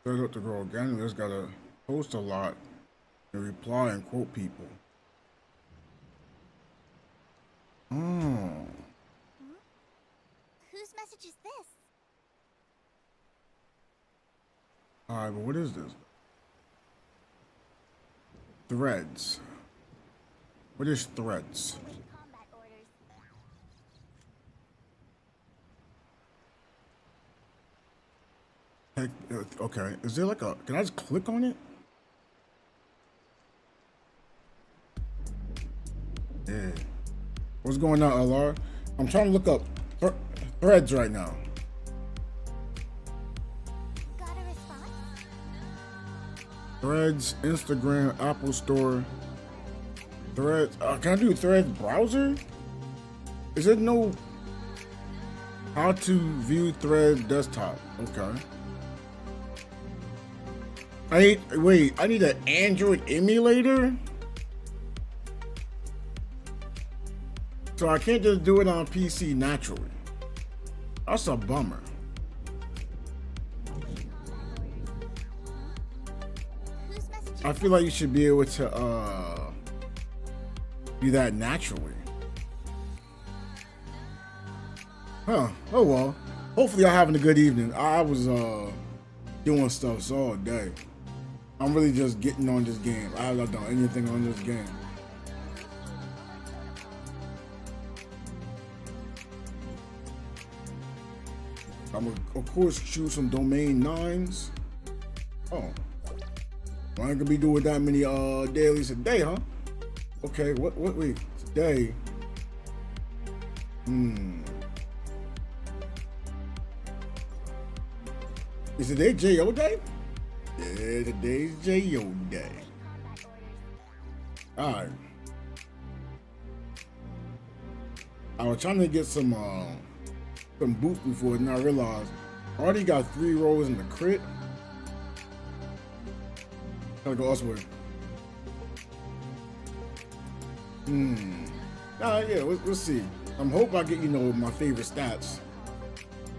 Set up to grow organically. Just gotta post a lot and reply and quote people. Whose message is this? Alright, but what is this? Threads. What is threads? Combat orders. Heck, okay, is there like a, can I just click on it? Yeah. What's going on, LR? I'm trying to look up threads right now. Got a response? Threads, Instagram, Apple Store. Threads, can I do Threads browser? Is it no how to view Threads desktop? Okay. I need an Android emulator? So I can't just do it on PC naturally. That's a bummer. I feel like you should be able to do that naturally. Huh. Oh well. Hopefully y'all having a good evening. I was doing stuff all day. I'm really just getting on this game. I haven't done anything on this game. I'm gonna, of course, choose some domain 9s. Oh. I ain't gonna be doing that many dailies a day, huh? Okay, wait, today. Is today J.O. day? Yeah, today's J.O. day. Alright. I was trying to get some boots before, and I realized I already got 3 rolls in the crit. Gotta go elsewhere. Yeah, we'll see. I'm hoping I get, you know, my favorite stats.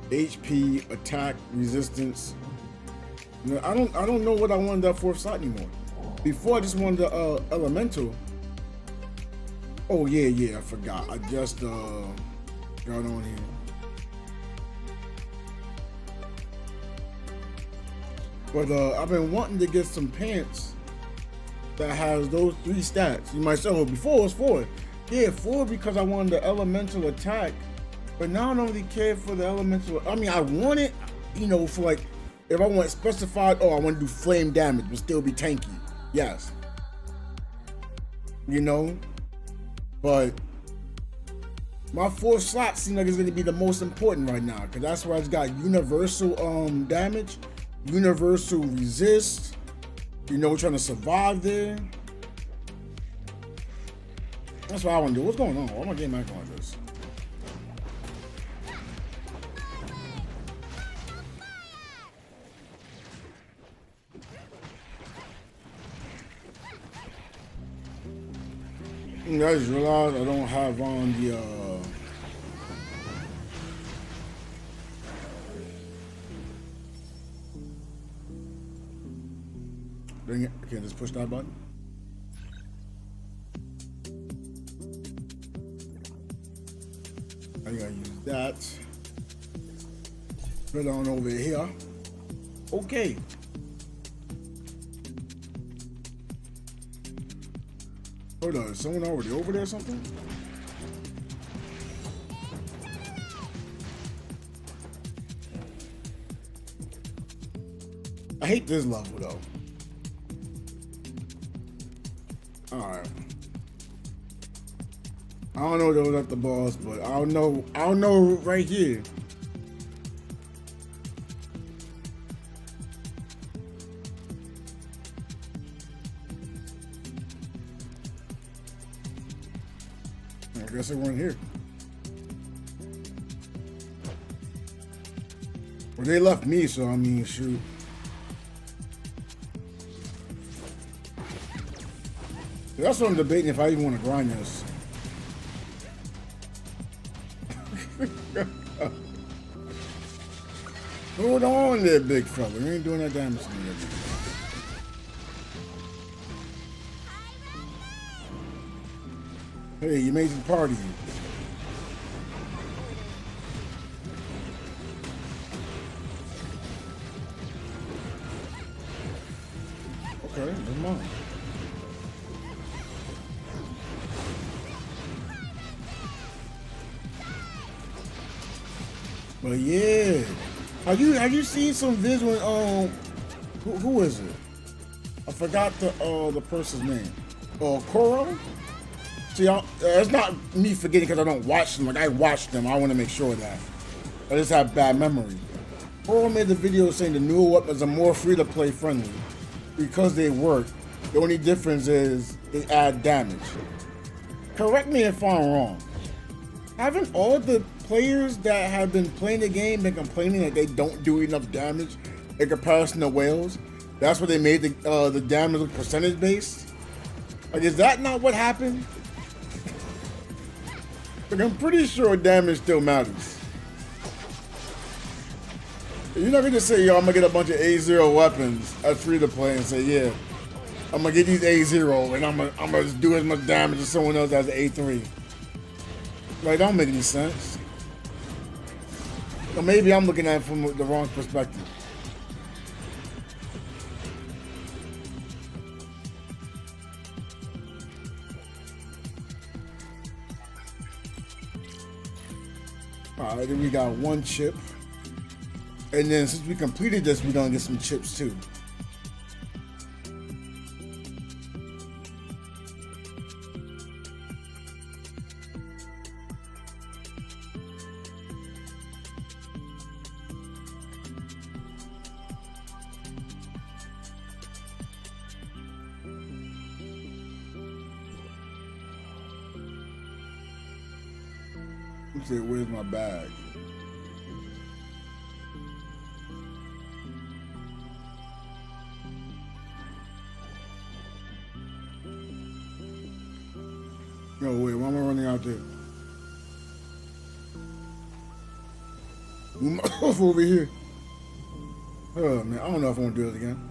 HP, attack, resistance. You know, I don't know what I wanted that 4th slot anymore. Before I just wanted the elemental. Oh yeah, I forgot. I just got on here. But I've been wanting to get some pants that has those 3 stats. You might say, oh, before it was 4. Yeah, 4 because I wanted the elemental attack. But now I don't really care for the elemental. I mean, I want it, you know, for like, if I want specified, oh, I want to do flame damage, but still be tanky. Yes. You know? But my 4th slot seems like it's going to be the most important right now. Because that's where it's got universal damage. Universal resist, you know, trying to survive there. That's what I want to do. What's going on? Why am I getting back on this? I just realized I don't have on the dang it, I can't just push that button. I gotta use that. Put it on over here. Okay. Hold on, is someone already over there or something? I hate this level though. Alright. I don't know those at the boss, but I don't know right here. I guess they weren't here. Well, they left me, so I mean, shoot. That's what I'm debating if I even want to grind this. Hold on there, big fella. You ain't doing that damage to me. Hey, you made the party. Okay, never mind. But yeah, have you seen some vids when who is it? I forgot the person's name. Koro. See, it's not me forgetting because I don't watch them. Like I watch them, I want to make sure of that. I just have bad memory. Koro made the video saying the newer weapons are more free-to-play friendly because they work. The only difference is they add damage. Correct me if I'm wrong. Haven't all the players that have been playing the game been complaining that they don't do enough damage in comparison to whales? That's what they made the damage look percentage based. Like, is that not what happened? Like, I'm pretty sure damage still matters. You're not gonna say, yo, I'm gonna get a bunch of A0 weapons as free to play and say, yeah, I'm gonna get these A0 and I'm gonna do as much damage as someone else has A3. Like, don't make any sense. Or maybe I'm looking at it from the wrong perspective. Alright, then we got one chip. And then since we completed this, we're gonna get some chips too. Let's see, where's my bag? No, wait, why am I running out there? Over here. Oh man, I don't know if I want to do it again.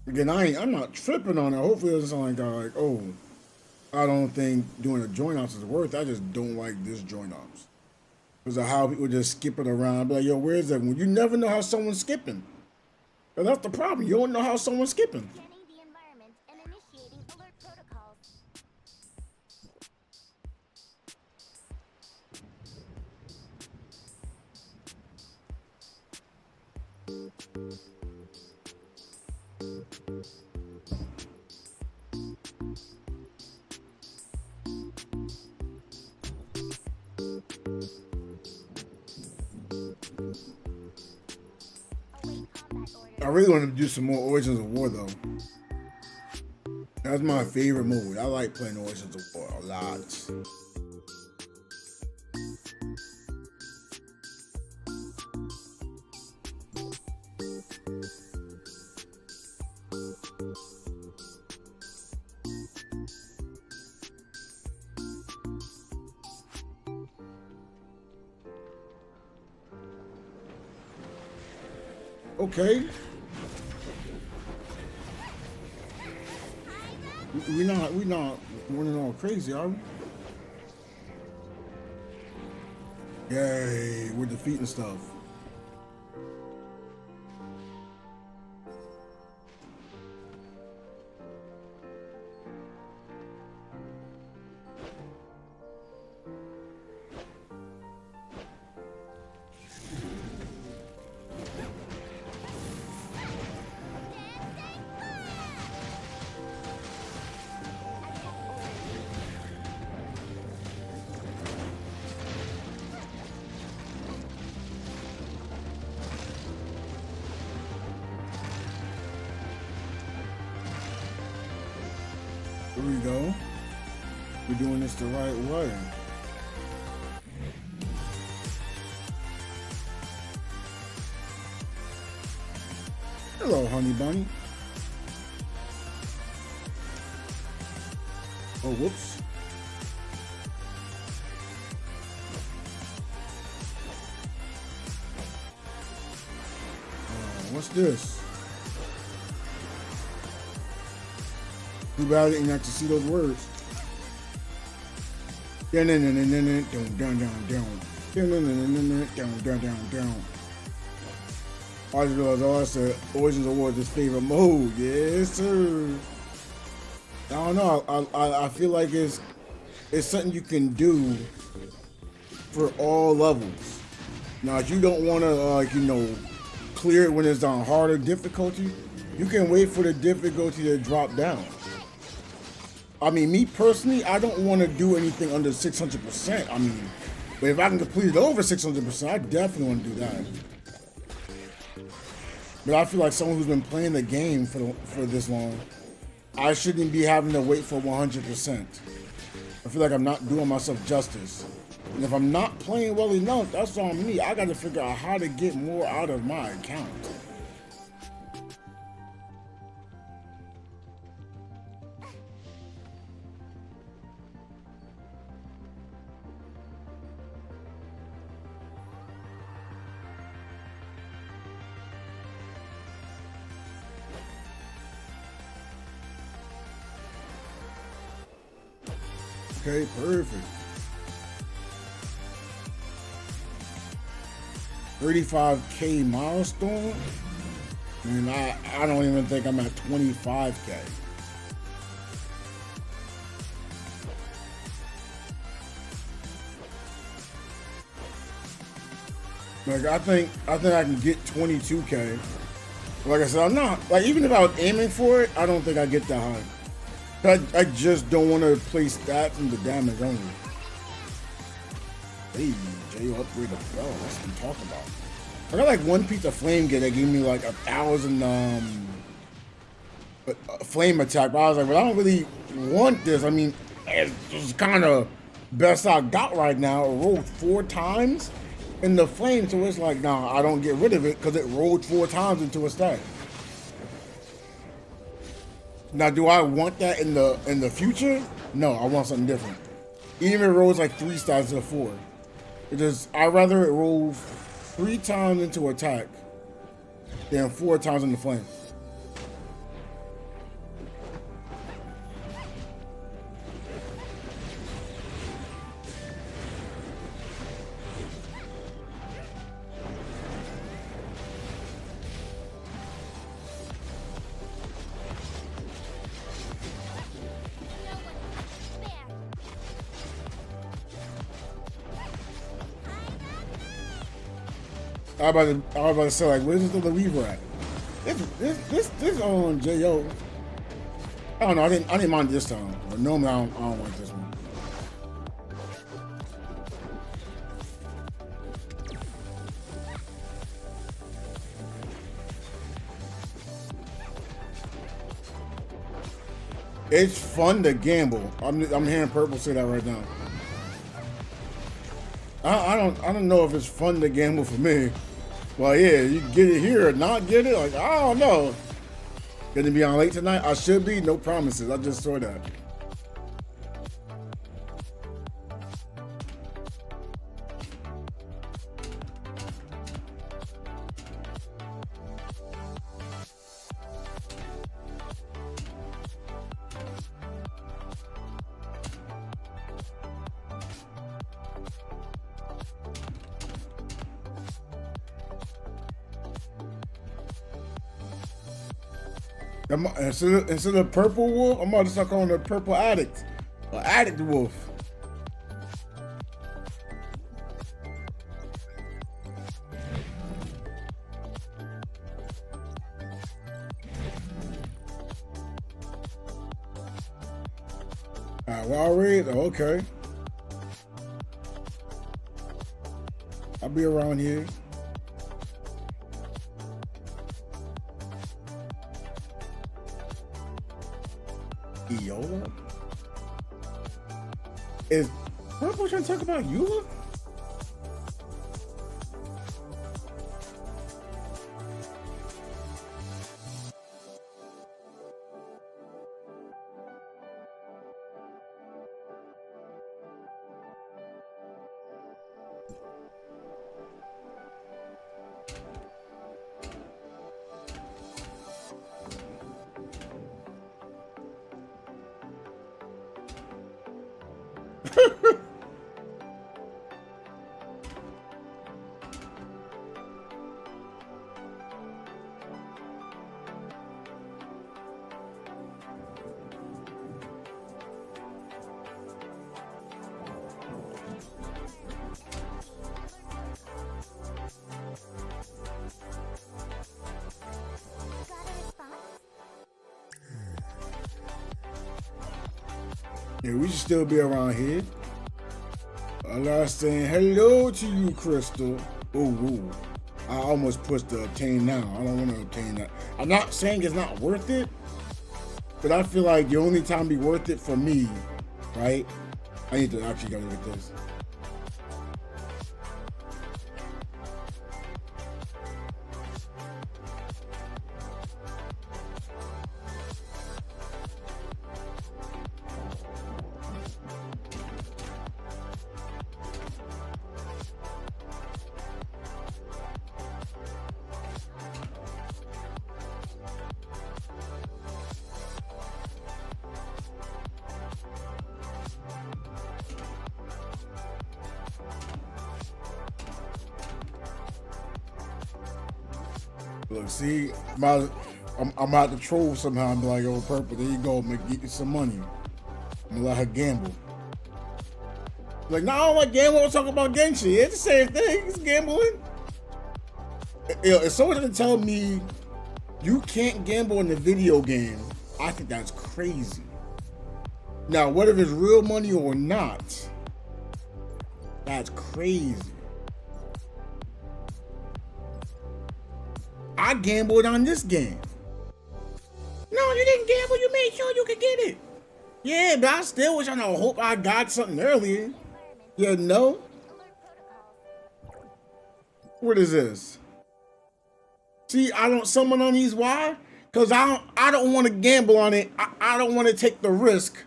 Again, I'm not tripping on it. Hopefully it doesn't sound like that, like, oh, I don't think doing a joint ops is worth it. I just don't like this joint ops. Because of how people just skip it around. I'd be like, yo, where is everyone? You never know how someone's skipping. And that's the problem. You don't know how someone's skipping. Scanning the environment and initiating alert protocols. I really want to do some more Origins of War though. That's my favorite mode. I like playing Origins of War a lot. Okay. We're not running all crazy, are we? Yay, we're defeating stuff. Here we go. We're doing this the right way. Hello, honey bunny. Oh, whoops. What's this? Too bad I didn't have to see those words. Down. That's the Origins Award, his favorite mode. Yes, sir. I don't know. I feel like it's something you can do for all levels. Now, if you don't want to, clear it when it's on harder difficulty, you can wait for the difficulty to drop down. I mean, me personally, I don't want to do anything under 600%. I mean, but if I can complete it over 600%, I definitely want to do that. But I feel like someone who's been playing the game for this long, I shouldn't be having to wait for 100%. I feel like I'm not doing myself justice. And if I'm not playing well enough, that's on me. I got to figure out how to get more out of my account. Okay, perfect. 35K milestone, and I don't even think I'm at 25K. Like I think I can get 22K. Like I said, I'm not like, even if I was aiming for it, I don't think I get that high. I just don't want to play stats and the damage only. Hey, Jay, upgrade the bell. That's what I'm talking about. I got like one piece of flame gear that gave me like 1,000 flame attack. But I was like, well, I don't really want this. I mean, it's kind of best I got right now. It rolled 4 times in the flame, so it's like, nah, I don't get rid of it because it rolled 4 times into a stack. Now, do I want that in the future? No, I want something different. Even if it rolls like 3 stacks to 4. I'd rather it roll 3 times into attack than 4 times in the flame. I was about to say, like, where's the Weaver at? This on J.O. I don't know, I didn't mind this time. But normally I don't like this one. It's fun to gamble. I'm hearing Purple say that right now. I don't know if it's fun to gamble for me. Well, yeah, you get it here or not get it. Like, I don't know. Gonna be on late tonight? I should be. No promises. I just saw that. Instead of purple wolf, I'm about to start calling her purple addict. Or addict wolf. Alright, well, read. Oh, okay. I'll be around here. Eola? Is Purple trying to talk about Eula? Yeah, we should still be around here. I'm not saying hello to you, Crystal. Ooh. I almost pushed the obtain now. I don't want to obtain that. I'm not saying it's not worth it, but I feel like the only time be worth it for me, right? I need to actually go look at this. Look, see, I'm about to troll somehow. I'm like, oh, Purple, there you go, I'm gonna get you some money. I'm gonna let her gamble. Like, no, I don't like gambling. I'm talking about Genshin. It's the same thing. It's gambling. If someone can tell me you can't gamble in the video game, I think that's crazy. Now, whether it's real money or not, that's crazy. I gambled on this game. No, you didn't gamble. You made sure you could get it. Yeah, but I still was trying to hope I got something earlier. Yeah, no. What is this? See, I don't summon on these. Why? Because I don't want to gamble on it. I don't want to take the risk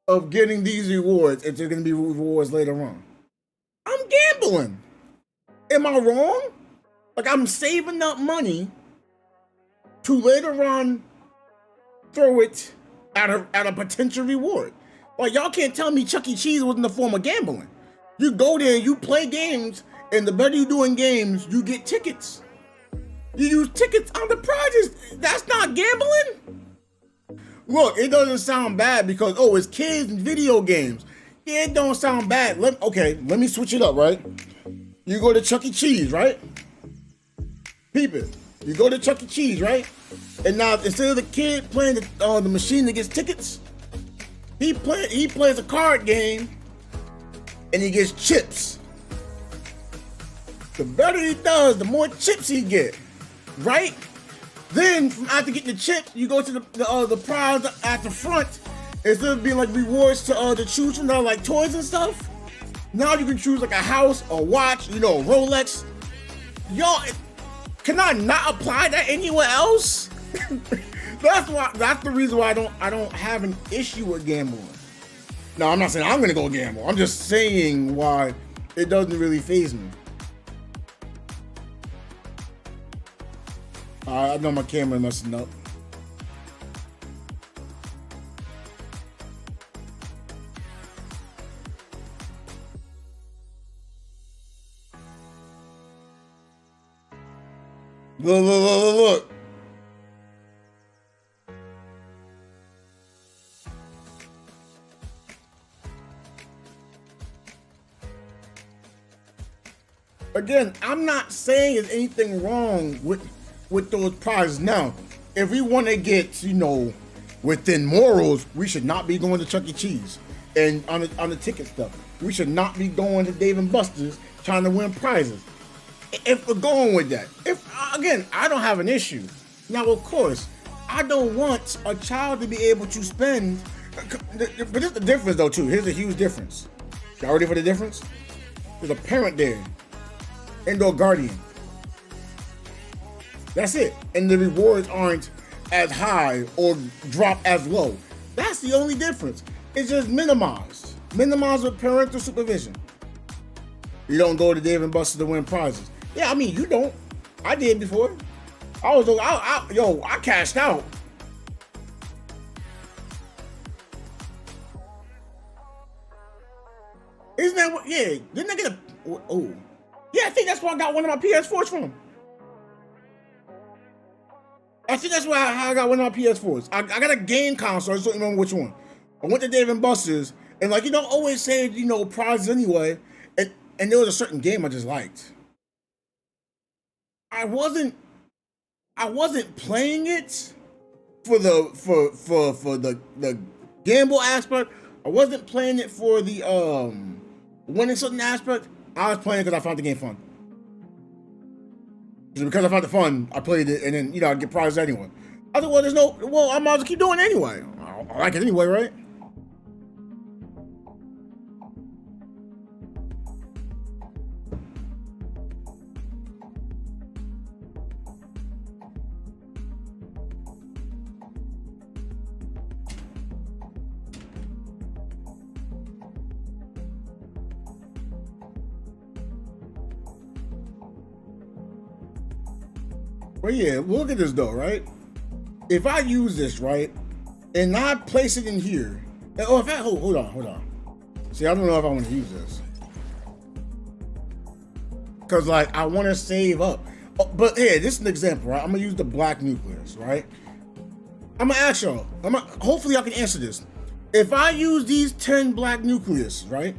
of getting these rewards if there's gonna be rewards later on. I'm gambling. Am I wrong? Like, I'm saving up money to later on throw it at a potential reward. Like, y'all can't tell me Chuck E. Cheese wasn't a form of gambling. You go there, you play games, and the better you do in games, you get tickets. You use tickets on the prizes. That's not gambling. Look, it doesn't sound bad because, oh, it's kids and video games. Yeah, it don't sound bad. Let me switch it up, right? You go to Chuck E. Cheese, right? Peep it. You go to Chuck E. Cheese, right? And now instead of the kid playing the machine that gets tickets, he plays a card game and he gets chips. The better he does, the more chips he get, right? Then after getting the chips, you go to the prize at the front. Instead of being like rewards to choose from, like toys and stuff. Now you can choose like a house, a watch, you know, a Rolex. Y'all, can I not apply that anywhere else? That's the reason why I don't have an issue with gambling. No, I'm not saying I'm gonna go gamble. I'm just saying why it doesn't really faze me. I know my camera messing up. Look. Again, I'm not saying there's anything wrong with those prizes. Now, if we want to get, you know, within morals, we should not be going to Chuck E. Cheese and on the ticket stuff. We should not be going to Dave & Buster's trying to win prizes. If we're going with that, again, I don't have an issue. Now, of course, I don't want a child to be able to spend, but there's the difference though too. Here's a huge difference. Y'all ready for the difference? There's a parent there, and a guardian. That's it. And the rewards aren't as high or drop as low. That's the only difference. It's just minimized. Minimized with parental supervision. You don't go to Dave & Buster's to win prizes. Yeah, I mean, you don't. I did before. I cashed out. Isn't that what? Yeah, didn't I get a? Oh, yeah. I think that's where I got one of my PS4s from. I think that's where I got one of my PS4s. I got a game console. I just don't remember which one. I went to Dave & Buster's, and like, you don't always say, you know, prizes anyway. And there was a certain game I just liked. I wasn't playing it for the gamble aspect. I wasn't playing it for the winning certain aspect. I was playing because I found the game fun. Because I found it fun, I played it, and then I get prizes anyway. I thought, well, I might as well keep doing it anyway. I like it anyway, right? But yeah, look at this though, right? If I use this, right, and I place it in here, oh, in fact, hold on. See, I don't know if I want to use this. Because, like, I want to save up. Oh, but, hey, this is an example, right? I'm going to use the black nucleus, right? I'm going to ask y'all. Hopefully, I can answer this. If I use these 10 black nucleus, right,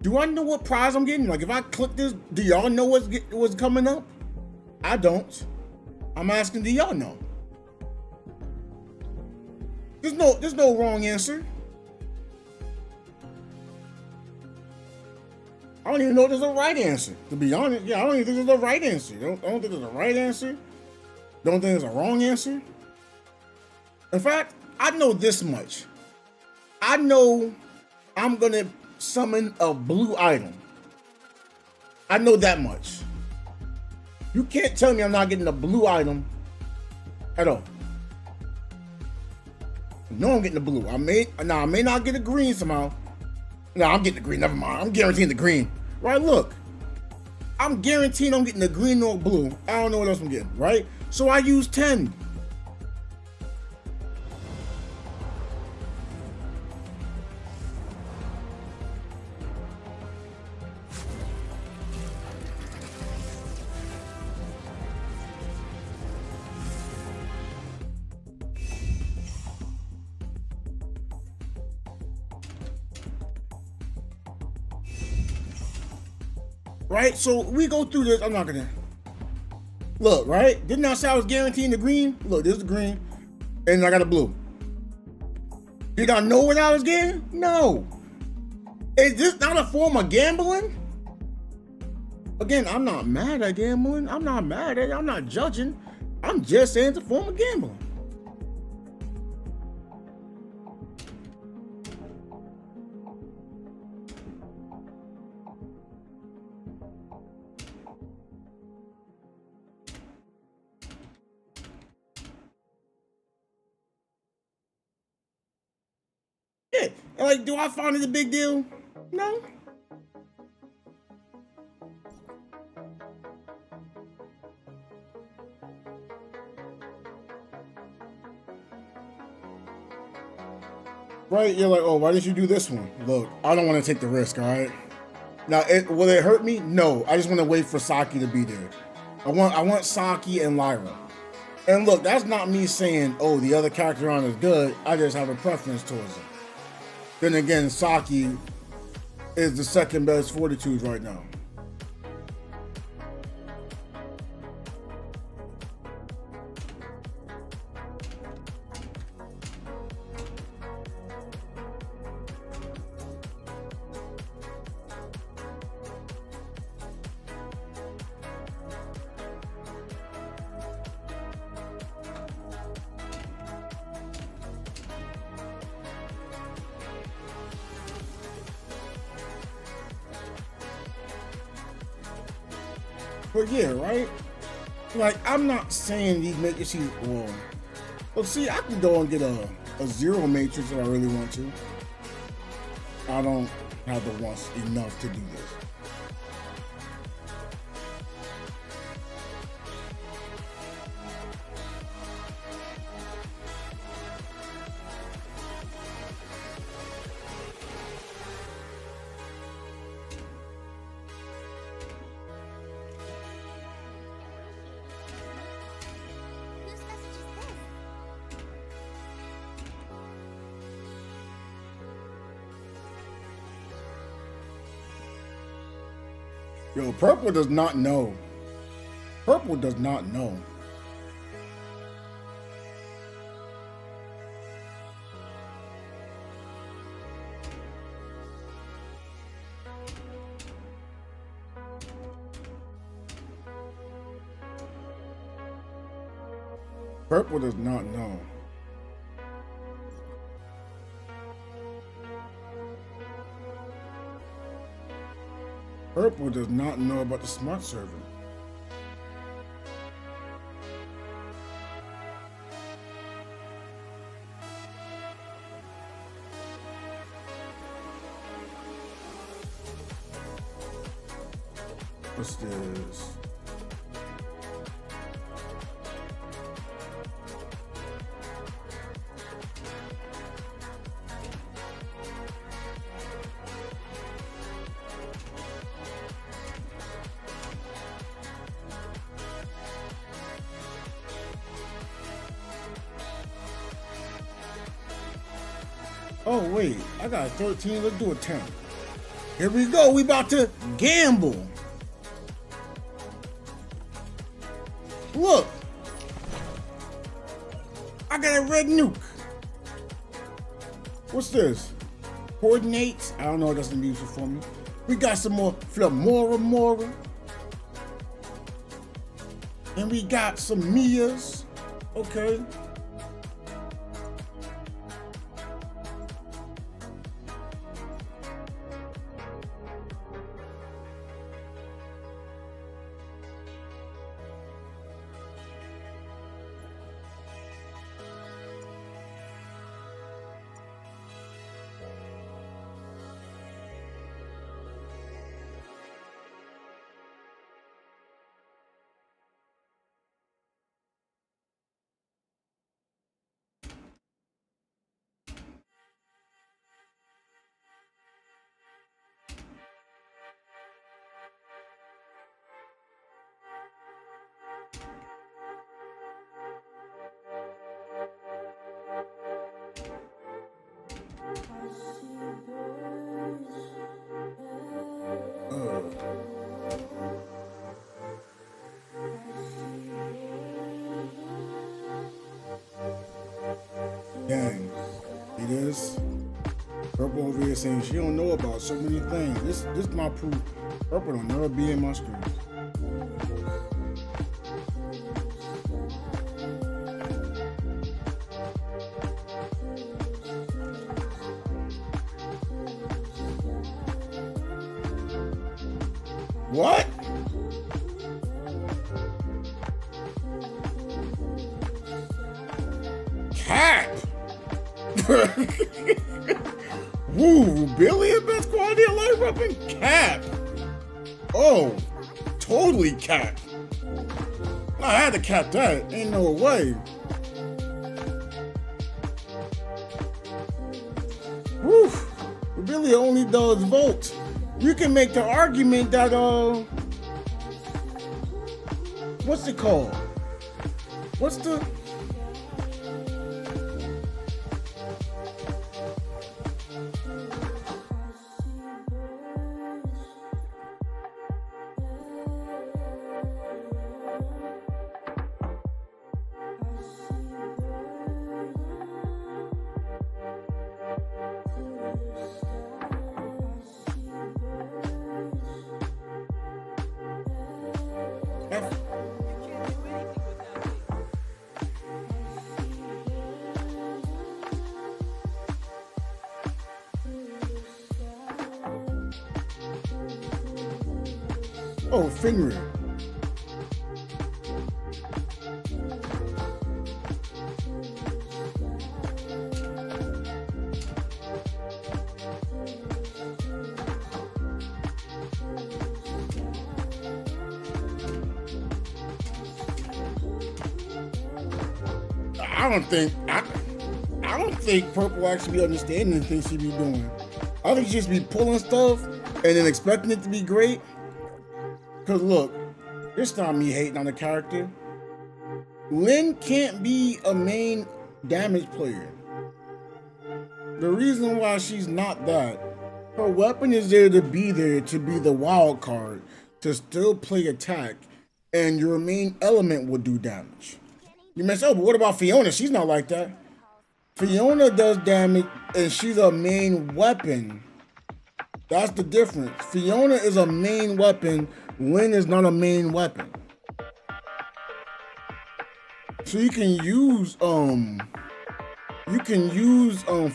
do I know what prize I'm getting? Like, if I click this, do y'all know what's coming up? I don't. I'm asking, do y'all know? There's no wrong answer. I don't even know if there's a right answer. To be honest, yeah, I don't even think there's a right answer. I don't think there's a right answer. Don't think there's a wrong answer. In fact, I know this much. I know I'm gonna summon a blue item. I know that much. You can't tell me I'm not getting a blue item at all. No, I'm getting the blue. I may not get a green somehow. No, I'm getting the green. Never mind. I'm guaranteeing the green. Right? Look, I'm guaranteeing I'm getting the green or blue. I don't know what else I'm getting. Right? So I use 10. Right? So we go through this. I'm not gonna look, right? Didn't I say I was guaranteeing the green? Look, this is the green. And I got a blue. Did I know what I was getting? No. Is this not a form of gambling? Again, I'm not mad at gambling. I'm not mad at it. I'm not judging. I'm just saying it's a form of gambling. Yeah, like, do I find it a big deal? No. Right? You're like, oh, why didn't you do this one? Look, I don't want to take the risk, all right? Now, will it hurt me? No. I just want to wait for Saki to be there. I want Saki and Lyra. And look, that's not me saying, oh, the other character on is good. I just have a preference towards it. Then again, Saki is the second best Fortitude right now. But yeah, right? Like, I'm not saying these matrices are wrong. But see, I can go and get a zero matrix if I really want to. I don't have the wants enough to do this. Whose message is this? Yo, Purple does not know. Purple does not know. Purple does not know. Purple does not know about the smart server. What's this? Oh wait, I got 13, let's do a 10. Here we go, we about to gamble. Look, I got a red nuke. What's this? Coordinates, I don't know what that's gonna be useful for me. We got some more Flamora. And we got some Mias, okay. Dang, it is. Purple over here saying she don't know about so many things. This my proof. Purple don't never be in my screen. What? Cap. Woo, Billy a best quality of life weapon? Cap. Oh, totally cap. I had to cap that. Ain't no way. Woo, Billy only does volt. You can make the argument that what's it called? What's the oh, Finra. I don't think Purple actually be understanding the things she be doing. I think she just be pulling stuff and then expecting it to be great. Cause look, it's not me hating on the character. Lynn can't be a main damage player. The reason why she's not that, her weapon is there to be the wild card, to still play attack, and your main element will do damage. You may say, oh, but what about Fiona? She's not like that. Fiona does damage and she's a main weapon. That's the difference. Fiona is a main weapon. Lynn is not a main weapon. So you can use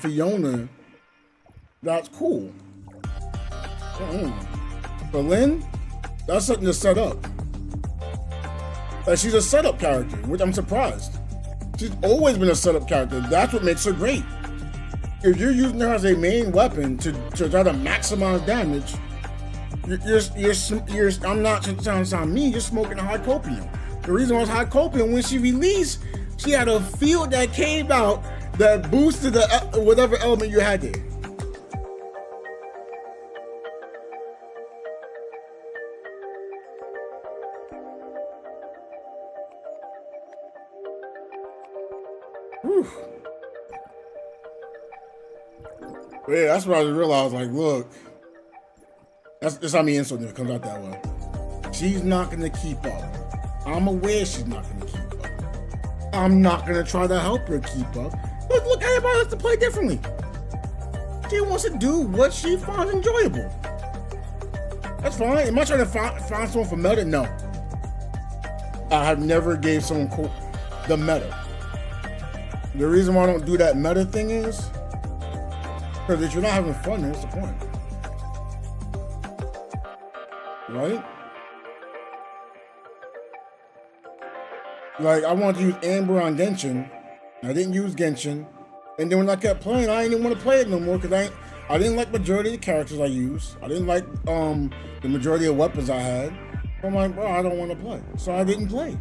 Fiona. That's cool. But Lynn, that's something to set up. Like, she's a setup character, which I'm surprised. She's always been a setup character. That's what makes her great. If you're using her as a main weapon to try to maximize damage, I'm not trying to sound mean, you're smoking a high copium. The reason why it's high copium, when she released, she had a field that came out that boosted the whatever element you had there. Whew. Yeah, that's what I realized. Like, look, that's how many insult it comes out that way. She's not gonna keep up. I'm aware she's not gonna keep up. I'm not gonna try to help her keep up. But look, everybody likes to play differently. She wants to do what she finds enjoyable. That's fine. Am I trying to find someone for meta? No. I have never gave someone the meta. The reason why I don't do that meta thing is because if you're not having fun, then what's the point? Right? Like, I wanted to use Amber on Genshin. I didn't use Genshin. And then when I kept playing, I didn't even want to play it no more because I didn't like majority of the characters I used. I didn't like the majority of weapons I had. So I'm like, bro, I don't want to play. So I didn't play.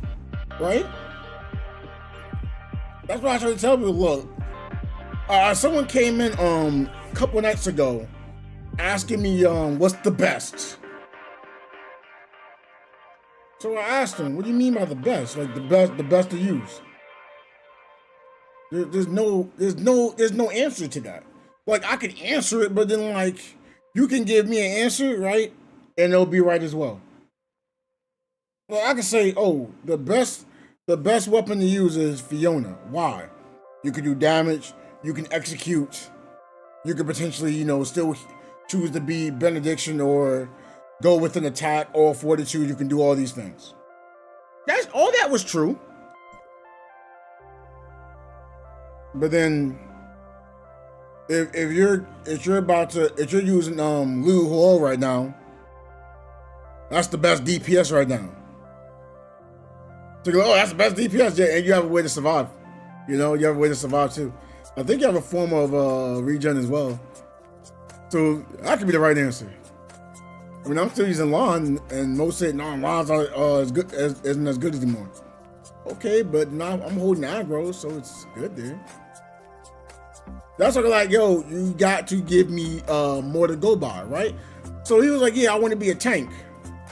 Right? That's why I try to tell people, look, someone came in a couple nights ago asking me what's the best. So I asked him, what do you mean by the best? Like the best to use? There's no answer to that. Like, I could answer it, but then like you can give me an answer, right? And it'll be right as well. Well, I can say, oh, the best weapon to use is Fiona. Why? You can do damage, you can execute, you could potentially, still choose to be Benediction or go with an attack or fortitude. You can do all these things. That's all that was true. But then if you're using Lu Huo right now, that's the best DPS right now. So you go, oh, that's the best DPS, yeah, and you have a way to survive. You have a way to survive too. I think you have a form of regen as well. So that could be the right answer. I mean, I'm still using Lon, and most say, no, Lon's isn't as good anymore. Okay, but now I'm holding aggro, so it's good there. That's like, yo, you got to give me more to go by, right? So he was like, yeah, I want to be a tank.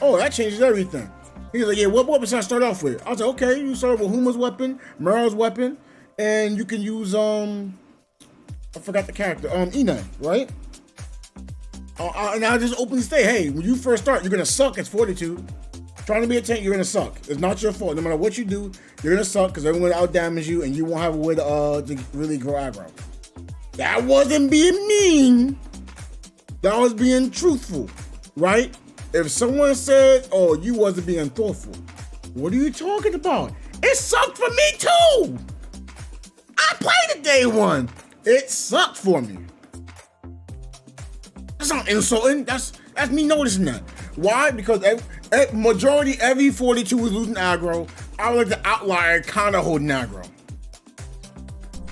Oh, that changes everything. He was like, yeah, what weapons should I start off with? I was like, okay, you start with Huma's weapon, Meryl's weapon, and you can use, I forgot the character, Ina, right? And I just openly say, hey, when you first start, you're going to suck at fortitude. Trying to be a tank, you're going to suck. It's not your fault. No matter what you do, you're going to suck because everyone will out-damage you and you won't have a way to really grow aggro. That wasn't being mean. That was being truthful, right? If someone said, oh, you wasn't being thoughtful, what are you talking about? It sucked for me too. I played it day one. It sucked for me. That's not insulting. That's me noticing that. Why? Because every 42 was losing aggro. I was like the outlier, kind of holding aggro.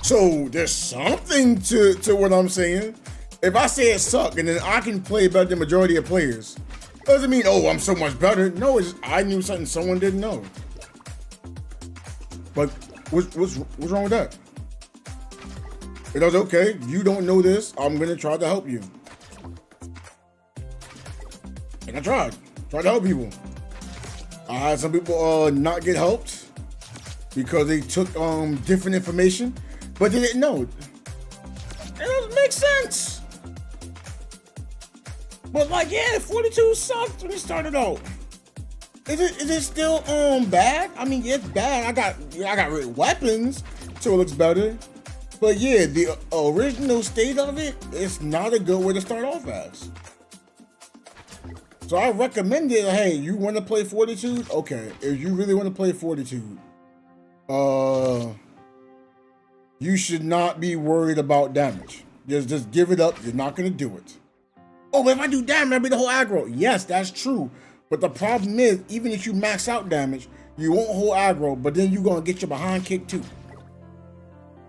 So there's something to what I'm saying. If I say it sucked and then I can play better than the majority of players, doesn't mean, oh, I'm so much better. No, it's just, I knew something someone didn't know. But what's wrong with that? It was okay. You don't know this. I'm gonna try to help you. And I tried to help people. I had some people not get helped because they took different information, but they didn't know. It doesn't make sense. But like, yeah, 42 sucked when it started out. Is it still bad? I mean, it's bad. I got weapons, so it looks better. But yeah, the original state of it, it's not a good way to start off as. So I recommend it. Hey, you want to play Fortitude? Okay, if you really want to play Fortitude, you should not be worried about damage. Just give it up. You're not gonna do it. Oh, but if I do damage, I'll be the whole aggro. Yes, that's true. But the problem is, even if you max out damage, you won't hold aggro, but then you're gonna get your behind kick too.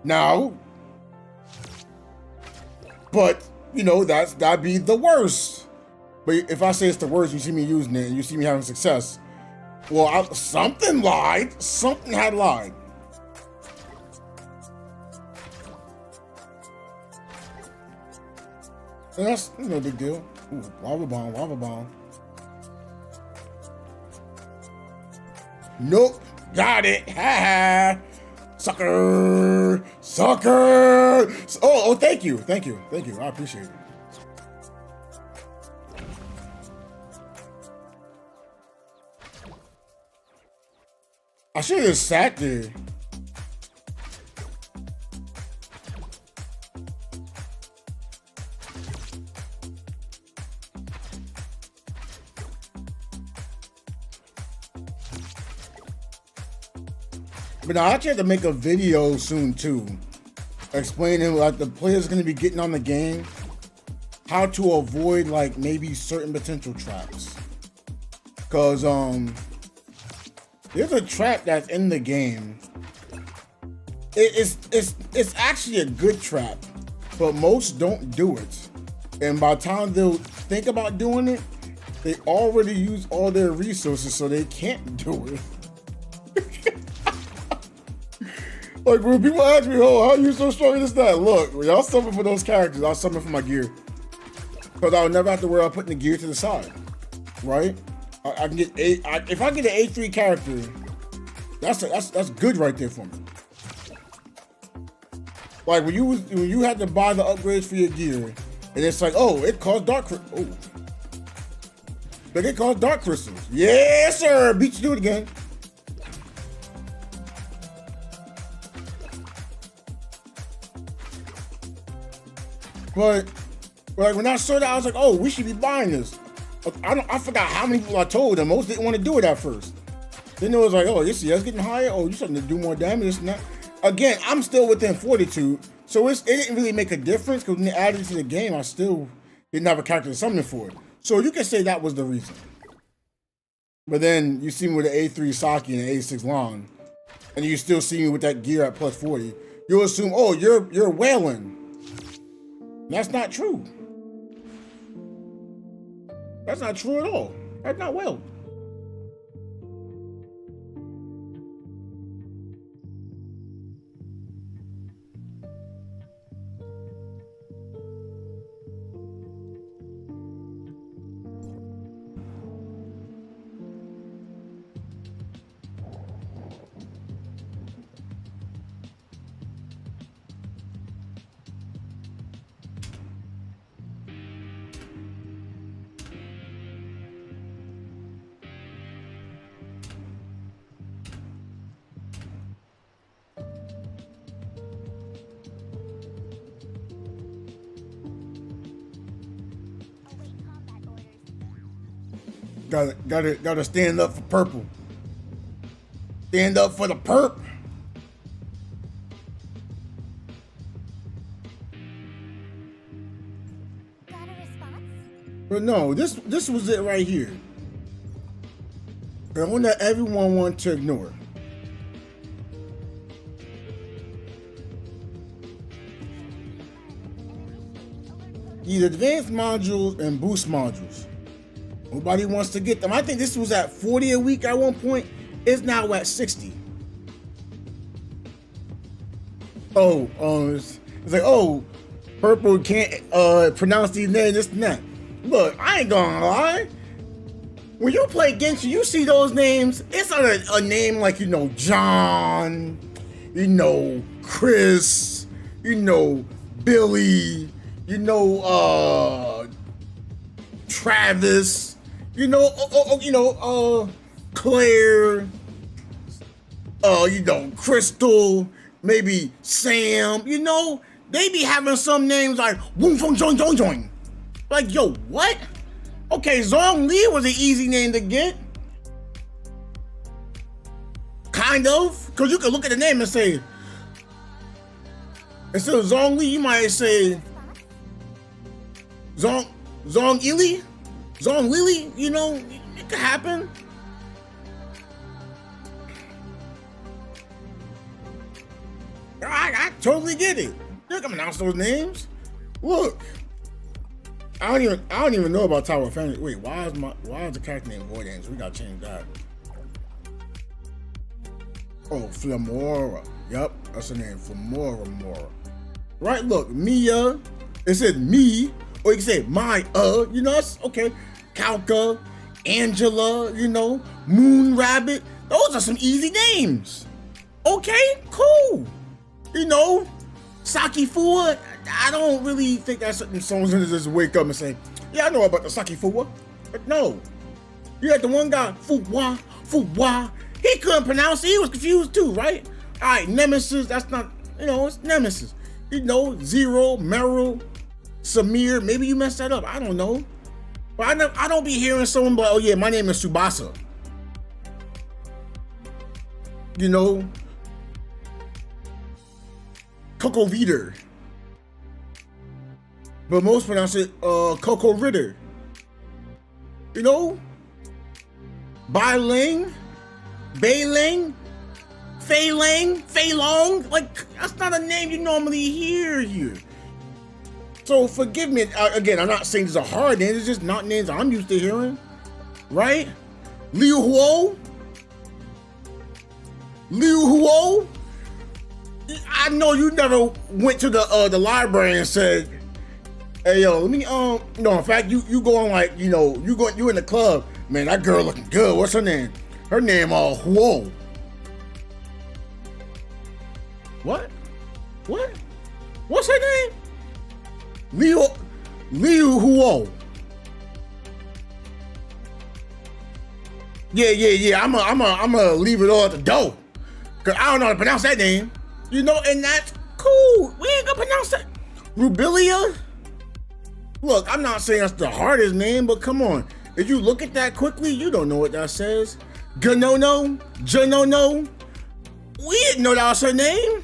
Now, but you know, that'd be the worst. But if I say it's the worst, you see me using it and you see me having success, well, something lied. Something had lied. And that's no big deal. Ooh, lava bomb, lava bomb. Nope, got it. Ha ha. Sucker, sucker. Oh, thank you, thank you, thank you. I appreciate it. I should have sat there. But I actually have to make a video soon too, explaining like the players going to be getting on the game, how to avoid like maybe certain potential traps. Cause there's a trap that's in the game. It's actually a good trap, but most don't do it. And by the time they'll think about doing it, they already use all their resources, so they can't do it. Like when people ask me, "Oh, how are you so strong in this that?" Look, when y'all summon for those characters, I'll summon for my gear, because I'll never have to worry about putting the gear to the side, right? I can get if I get an A3 character, that's good right there for me. Like when you had to buy the upgrades for your gear, and it's like, oh, it costs dark. Oh, like it costs dark crystals. Yes, sir. Beat you do it again. But like when I saw that, I was like, oh, we should be buying this. I forgot how many people I told them. Most didn't want to do it at first. Then it was like, oh, your CS getting higher. Oh, you starting to do more damage. And that. Again, I'm still within fortitude, so it didn't really make a difference because when they added it to the game, I still didn't have a character to summon for it. So you can say that was the reason. But then you see me with the A3 Saki and the A6 Long, and you still see me with that gear at plus 40. You'll assume, oh, you're wailing. That's not true. That's not true at all. That's not well. Gotta stand up for purple. Stand up for the perp. Got a response? But no, this was it right here. The one that everyone wants to ignore. Either advanced modules and boost modules. Nobody wants to get them. I think this was at 40 a week at one point. It's now at 60. Oh, it's like, oh, purple can't pronounce these names, this and that. Look, I ain't gonna lie. When you play Genshin, you see those names. It's not a name like, you know, John, you know, Chris, you know, Billy, you know, Travis. You know, Claire, you know, Crystal, maybe Sam, you know, they be having some names like Woom Fong Join Join Join. Like, yo, what? Okay, Zhong Li was an easy name to get. kind of, because you can look at the name and say, instead of Zhongli, you might say Zong Ili, Zong Lily. You know, it could happen. I totally get it. You can pronounce those names. Look, I don't even know about Tower of Fantasy. Wait, why is the character named Void Angel? We gotta change that. Oh, Flamora. Yep, that's her name. Flamora. Right, look, Mia. It said me, or you can say my, you know, that's okay. Kalka, Angela, you know, Moon Rabbit. Those are some easy names. Okay, cool. You know, Saki Fua, I don't really think that's something someone's gonna just wake up and say, yeah, I know about the Saki Fua. But no. You had the one guy, Fuwa. He couldn't pronounce it, he was confused too, right? All right, Nemesis, that's not, you know, it's Nemesis. You know, Zero, Meryl, Samir, maybe you messed that up, I don't know. But I don't be hearing someone like, oh yeah, my name is Tsubasa. You know, Coco Viter. But most pronounce it Coco Ritter. You know? Bai Ling, Bei Ling, Fei Lang, Fei Long. Like, that's not a name you normally hear here. So forgive me, again, I'm not saying these are hard names, it's just not names I'm used to hearing. Right? Liu Huo. I know you never went to the library and said, hey yo, let me no, in fact you going like, you know, you in the club, man, that girl looking good. What's her name? Her name Huo. What? What's her name? Liu Huo. Yeah. I'm gonna leave it all at the door. Cause I don't know how to pronounce that name. You know, and that's cool. We ain't gonna pronounce that. Rubilia? Look, I'm not saying that's the hardest name, but come on. If you look at that quickly, you don't know what that says. Ganono? We didn't know that was her name.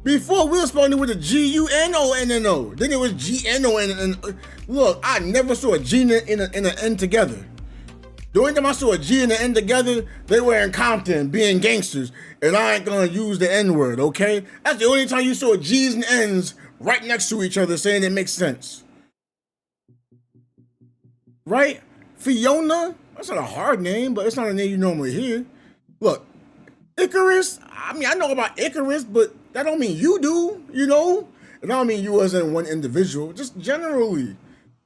Before, we were spelling it with a G-U-N-O-N-N-O. Then it was G-N-O-N-N-O. Look, I never saw a G and an N together. The only time I saw a G and an N together, they were in Compton being gangsters. And I ain't gonna use the N-word, okay? That's the only time you saw G's and N's right next to each other saying it makes sense. Right? Fiona? That's not a hard name, but it's not a name you normally hear. Look, Icarus, I mean, I know about Icarus, but that don't mean you do, you know? And I don't mean you as in one individual, just generally.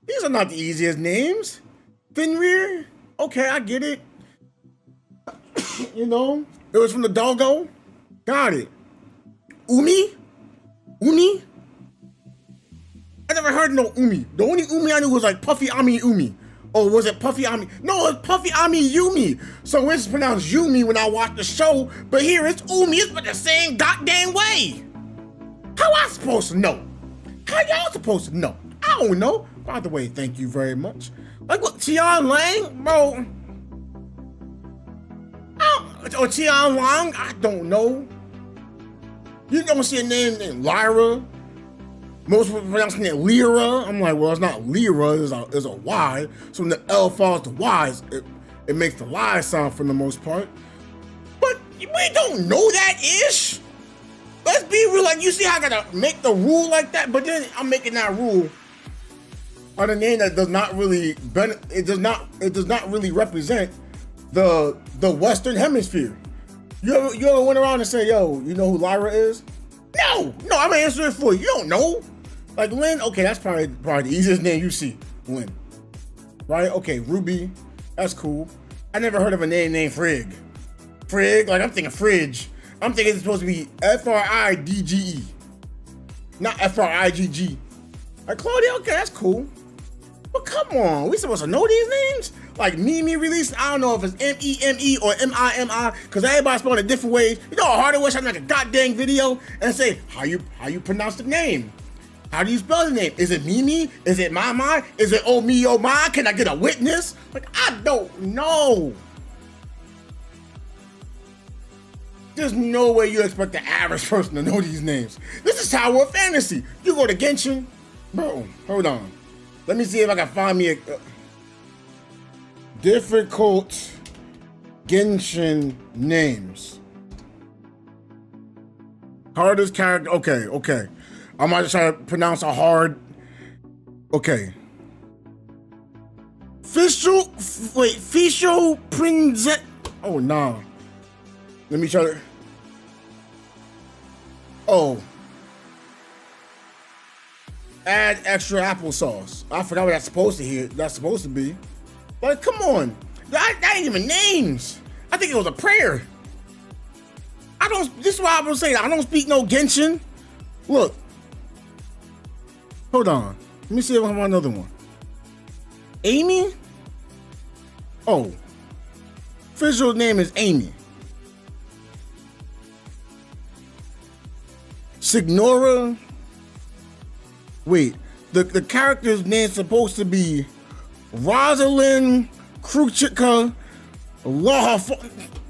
These are not the easiest names. Fenrir? Okay, I get it. You know, it was from the doggo. Got it. Umi? I never heard no Umi. The only Umi I knew was like Puffy Ami Umi. Or was it Puffy Ami? No, it's Puffy Ami Yumi. So it's pronounced Yumi when I watch the show, but here it's Umi. It's but the same goddamn way. How I supposed to know? How y'all supposed to know? I don't know. By the way, thank you very much. Like what, Tian Lang, bro? Or Tian Lang? I don't know. You don't see a name named Lyra. Most people pronouncing it Lyra. I'm like, well, it's not Lyra, it's a Y. So when the L falls to Y, it makes the Y sound for the most part. But we don't know that ish. Let's be real, like you see how I gotta make the rule like that, but then I'm making that rule on a name that does not really it does not really represent the Western Hemisphere. You ever went around and say, yo, you know who Lyra is? No, I'm gonna answer it for you. You don't know. Like Lynn, okay, that's probably the easiest name you see, Lynn. Right? Okay, Ruby, that's cool. I never heard of a name named Frigg. Frigg, like I'm thinking fridge. I'm thinking it's supposed to be F-R-I-D-G-E, not F-R-I-G-G. Like Claudia, okay, that's cool. But come on, we supposed to know these names? Like Mimi released, I don't know if it's M-E-M-E or M-I-M-I, because everybody's spelling it different ways. You know how hard it was to make a goddamn video and say, how you pronounce the name? How do you spell the name? Is it Mimi? Is it Mama? Is it oh me, oh my? Can I get a witness? Like, I don't know. There's no way you expect the average person to know these names. This is Tower of Fantasy. You go to Genshin, bro. Hold on. Let me see if I can find me a difficult Genshin names. Hardest character. Okay. I might try to pronounce a hard. Okay. Fischl Prince. Oh no. Let me try to. Oh. Add extra applesauce. I forgot what that's supposed to be. Like, come on. That ain't even names. I think it was a prayer. This is why I was saying I don't speak no Genshin. Look. Hold on. Let me see if I have another one. Amy? Oh. Official name is Amy. Signora. Wait, the character's name's supposed to be Rosalind Kruchika Law.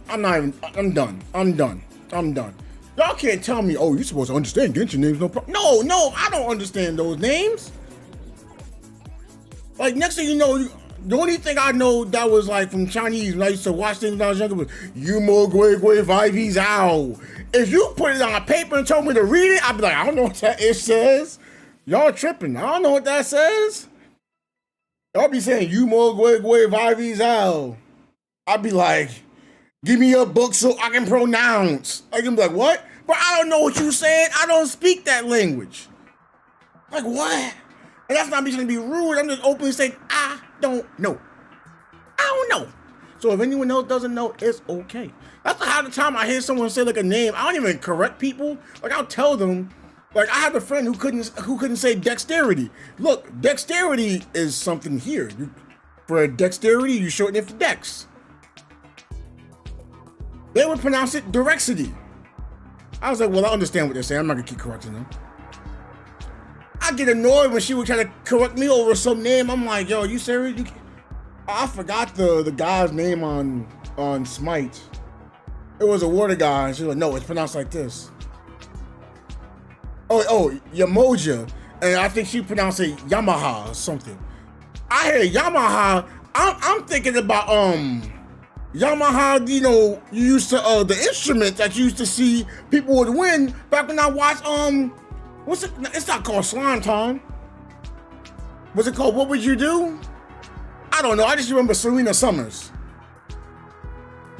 I'm done. Y'all can't tell me, oh, you're supposed to understand Genshin names, no problem. No, I don't understand those names. Like, next thing you know, the only thing I know that was like from Chinese when I used to watch things when I was younger was Yumo Gui Gui Vivi Zhao. If you put it on a paper and told me to read it, I'd be like, I don't know what that it says. Y'all tripping. I don't know what that says. Y'all be saying Yumo Gui Gui Vivi Zhao. I'd be like, give me a book so I can pronounce. I can be like, what? But I don't know what you said. I don't speak that language. Like, what? And that's not me trying to be rude. I'm just openly saying, I don't know. I don't know. So if anyone else doesn't know, it's okay. That's half the time I hear someone say like a name, I don't even correct people. Like, I'll tell them, like, I have a friend who couldn't say dexterity. Look, dexterity is something here. For dexterity, you shorten it for dex. They would pronounce it Direxity. I was like, well, I understand what they're saying. I'm not gonna keep correcting them. I get annoyed when she would try to correct me over some name. I'm like, yo, you serious? I forgot the guy's name on Smite. It was a water guy. And she was like, no, it's pronounced like this. Oh, Yamoja. And I think she pronounced it Yamaha or something. I hear Yamaha. I'm thinking about Yamaha, you know, you used to the instrument that you used to see people would win back when I watched what's it? It's not called Slime Time. Was it called What Would You Do? I don't know. I just remember Serena Summers.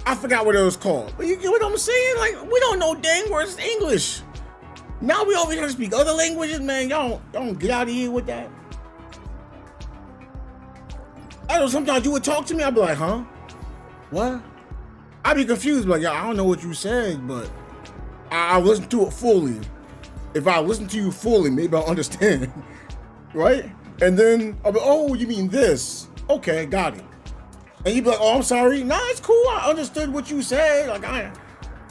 I forgot what it was called. But you get what I'm saying? Like, we don't know dang words English. Now we over here to speak other languages, man. Y'all don't get out of here with that. I know sometimes you would talk to me, I'd be like, huh? What? I'd be confused, like, yeah, I don't know what you said, but I'll listen to it fully. If I listen to you fully, maybe I'll understand, right? And then I'll be, oh, you mean this? Okay, got it. And you'd be like, oh, I'm sorry. Nah, it's cool. I understood what you said.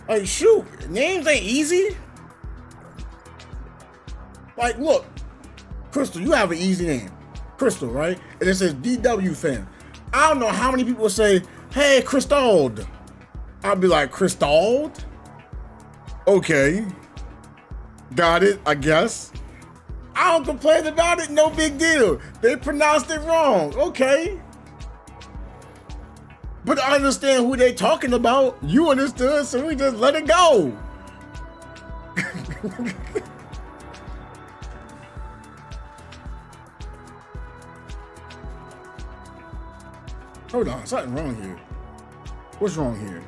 Like, shoot, names ain't easy. Like, look, Crystal, you have an easy name. Crystal, right? And it says DW fan. I don't know how many people say, hey, Crystald. I'll be like, Crystald? Okay. Got it, I guess. I don't complain about it, no big deal. They pronounced it wrong, okay. But I understand who they talking about. You understood, so we just let it go. Hold on, something wrong here. What's wrong here?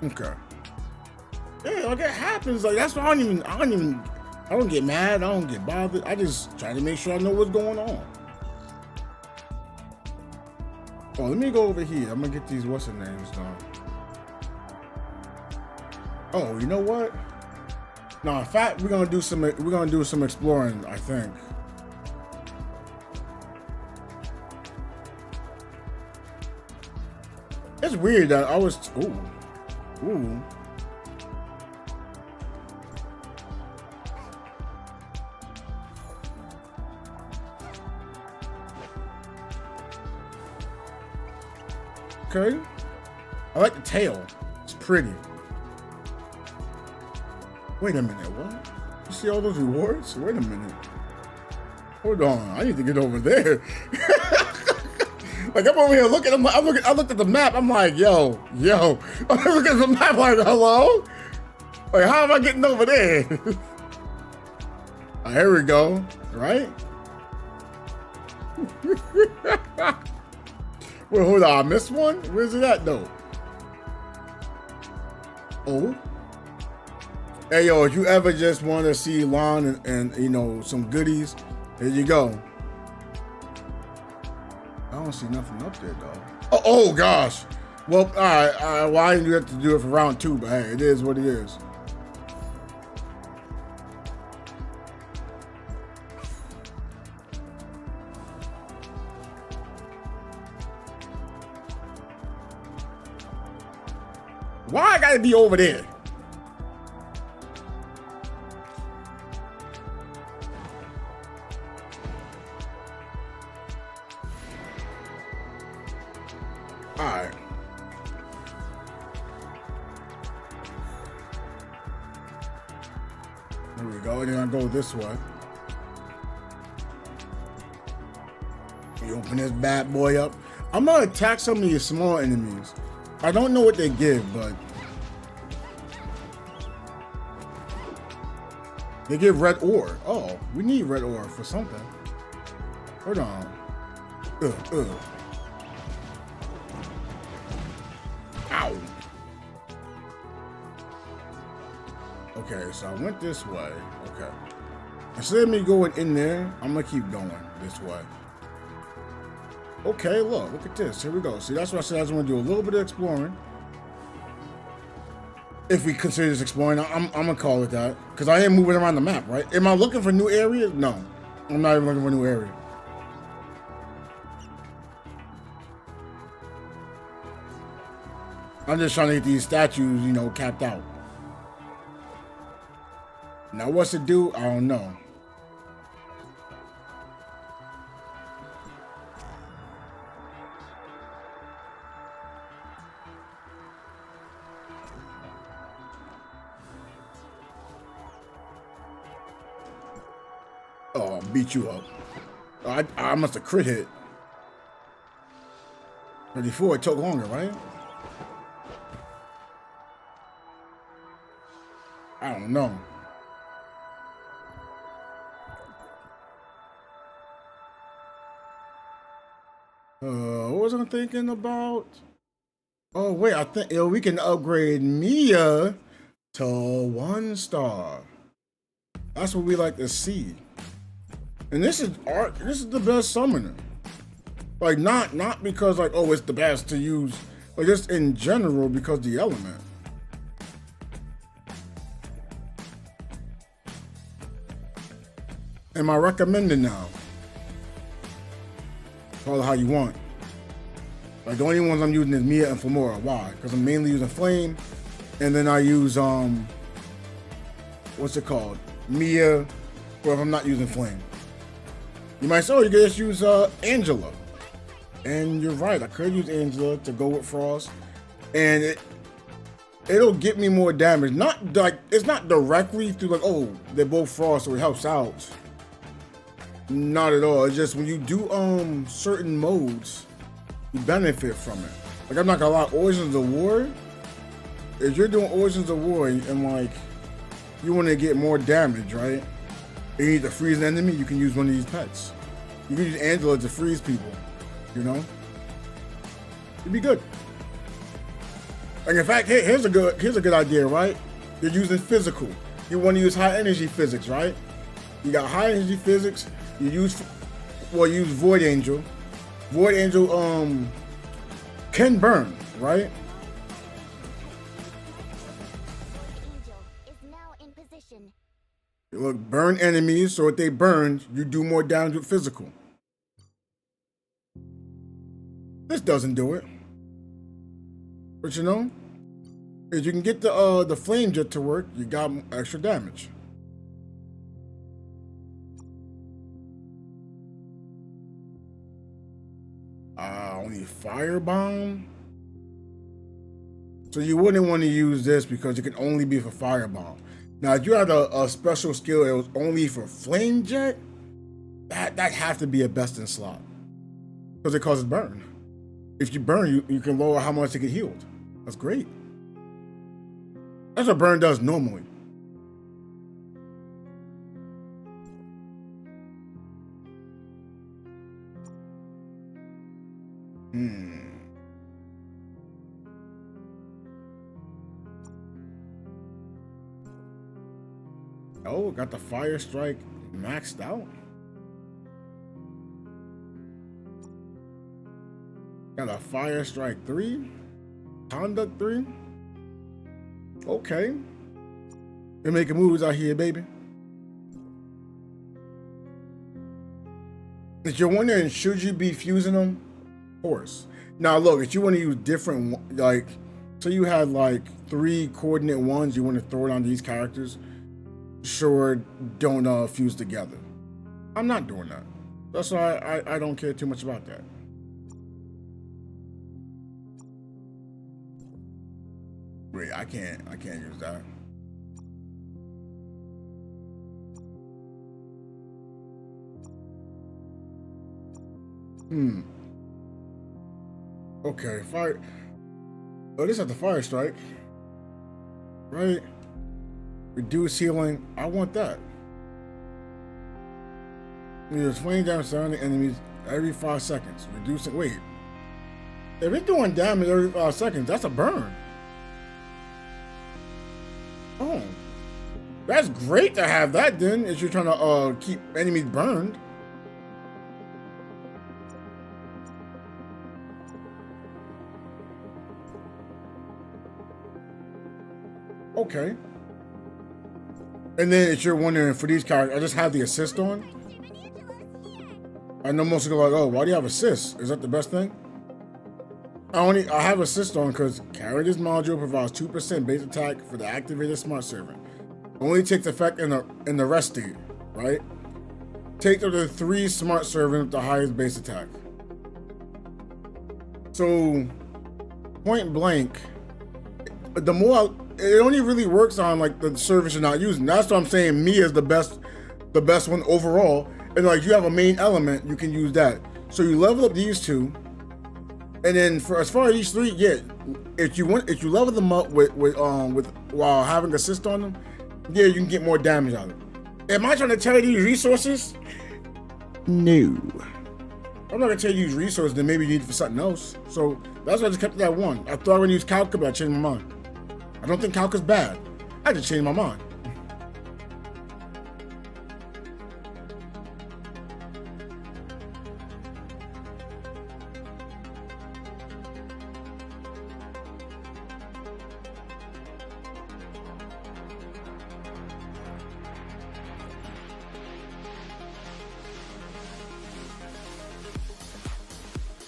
Okay. Yeah, like it happens. Like that's why I don't get mad. I don't get bothered. I just try to make sure I know what's going on. Oh, let me go over here. I'm gonna get these what's the names done. Oh, you know what? No, in fact, we're gonna do some exploring, I think. It's weird that I was ooh. Okay. I like the tail. It's pretty. Wait a minute, what? You see all those rewards? Wait a minute. Hold on, I need to get over there. Like I'm over here looking. I looked at the map. I'm like, yo. I'm looking at the map like, hello. Like, how am I getting over there? Oh, here we go. Right? Wait, hold on. I missed one. Where's it at though? Oh. Hey yo, if you ever just want to see Lon and you know some goodies, here you go. I don't see nothing up there though. Oh gosh. Well, all right. Well, I didn't have to do it for round 2, but hey, it is what it is. Why I gotta be over there? All right. There we go. And then I go this way. You open this bad boy up. I'm gonna attack some of these small enemies. I don't know what they give, but they give red ore. Oh, we need red ore for something. Hold on. Ow. Okay, so I went this way. Okay. Instead of me going in there, I'm gonna keep going this way. Okay, look at this. Here we go. See, that's what I said. I just want to do a little bit of exploring. If we consider this exploring, I'm gonna call it that. Because I am moving around the map, right? Am I looking for new areas? No. I'm not even looking for a new area. I'm just trying to get these statues, you know, capped out. Now, what's it do? I don't know. Oh, beat you up. I must have crit hit. But before it took longer, right? I don't know. What was I thinking about? Oh wait, I think we can upgrade Mia to 1 star. That's what we like to see. And this is the best summoner. Like not because like, oh, it's the best to use, but just in general because the element. Am I recommending now? Call it how you want. Like the only ones I'm using is Mia and Flamora. Why? Because I'm mainly using Flame, and then I use what's it called? Mia, or if I'm not using Flame. You might say, oh, you can just use Angela. And you're right, I could use Angela to go with Frost. And it'll get me more damage. Not like, it's not directly through like, oh, they're both Frost, so it helps out. Not at all. It's just when you do certain modes, you benefit from it. Like I'm not gonna lie, Origins of War, if you're doing Origins of War and like you want to get more damage, right? And you need to freeze an enemy, you can use one of these pets. You can use Angela to freeze people, you know? It'd be good. Like in fact, here's a good idea, right? You're using physical. You want to use high energy physics, right? You got high energy physics. You use Void Angel. Void Angel can burn, right? Look, burn enemies, so if they burn, you do more damage with physical. This doesn't do it. But you know, if you can get the flame jet to work, you got extra damage. Only firebomb. So you wouldn't want to use this because it can only be for firebomb. Now, if you had a special skill that was only for flame jet, that have to be a best in slot because it causes burn. If you burn, you can lower how much it get healed. That's great. That's what burn does normally. Oh, got the fire strike maxed out. Got a fire strike 3, conduct 3. Okay, they're making moves out here, baby. If you're wondering, should you be fusing them? Of course. Now, look, if you want to use different, like, so you had like 3 coordinate ones, you want to throw it on these characters. Sure, don't fuse together. I'm not doing that. That's why I don't care too much about that. Wait, I can't use that. Okay, fire. Oh, this is the fire strike. Right? Reduce healing. I want that. Use flame damage surrounding enemies every 5 seconds. Reducing. Wait. If it's doing damage every 5 seconds, that's a burn. Oh. That's great to have that then, if you're trying to keep enemies burned. Okay. And then if you're wondering for these characters, I just have the assist on. I know most people are like, oh, why do you have assist? Is that the best thing? I have assist on because carrying this module provides 2% base attack for the activated smart servant. Only takes effect in the rest state, right? Take up to 3 smart servant with the highest base attack. So point blank, the more it only really works on like the service you're not using. That's what I'm saying. Mia is the best one overall. And like you have a main element, you can use that. So you level up these 2, and then for as far as these 3, yeah, if you level them up with while having assist on them, yeah, you can get more damage out of it. Am I trying to tell you to use resources? No. I'm not gonna tell you to use resources. Then maybe you need it for something else. So that's why I just kept it at 1. I thought I would use Calca, but I changed my mind. I don't think Calca's bad. I just changed my mind.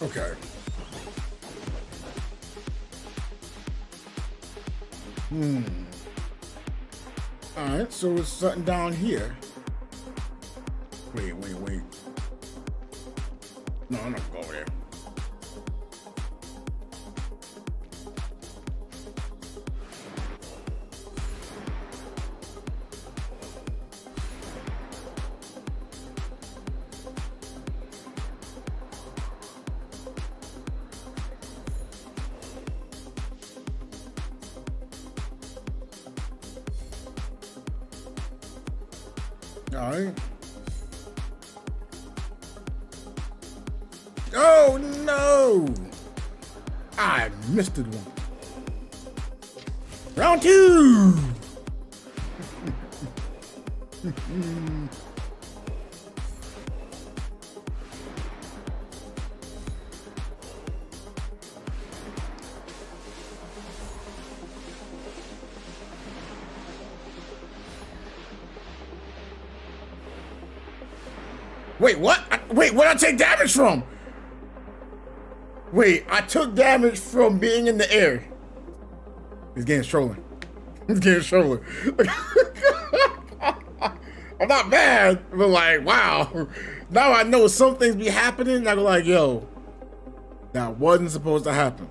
Okay. Alright, so it's something down here. Wait. No, I'm not gonna go over there. All right. Oh no! I missed it one. Round 2. Wait, what? Wait, where'd I take damage from? Wait, I took damage from being in the air. This game's trolling. This game's trolling. I'm not bad, but like, wow. Now I know some things be happening. I go like, yo, that wasn't supposed to happen.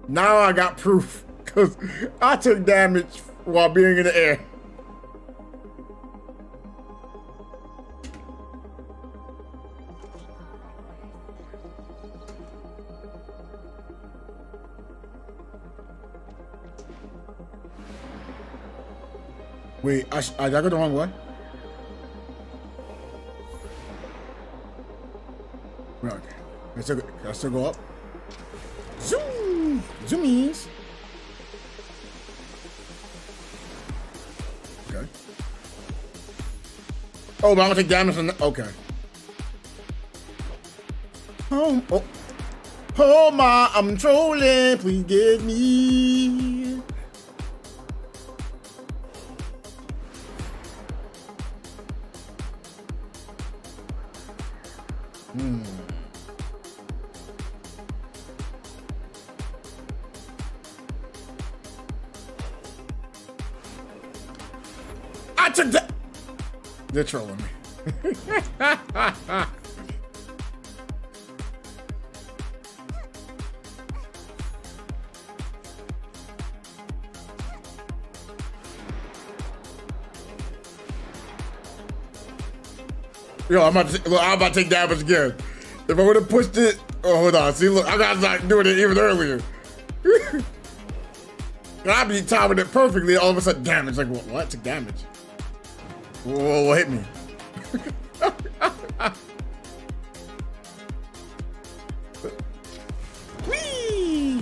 Now I got proof. Because I took damage while being in the air. Wait, I go the wrong way? Okay. Can I still go up? Zoom! Zoomies! Okay. Oh, but I'm gonna take damage from the, okay. Oh my, I'm trolling, please get me. I took that. They're trolling me. Yo, I'm about to take damage again. If I would have pushed it, oh hold on, see look, I got like doing it even earlier. I'd be timing it perfectly, all of a sudden damage. Like what? Took damage. Whoa, hit me. Whee!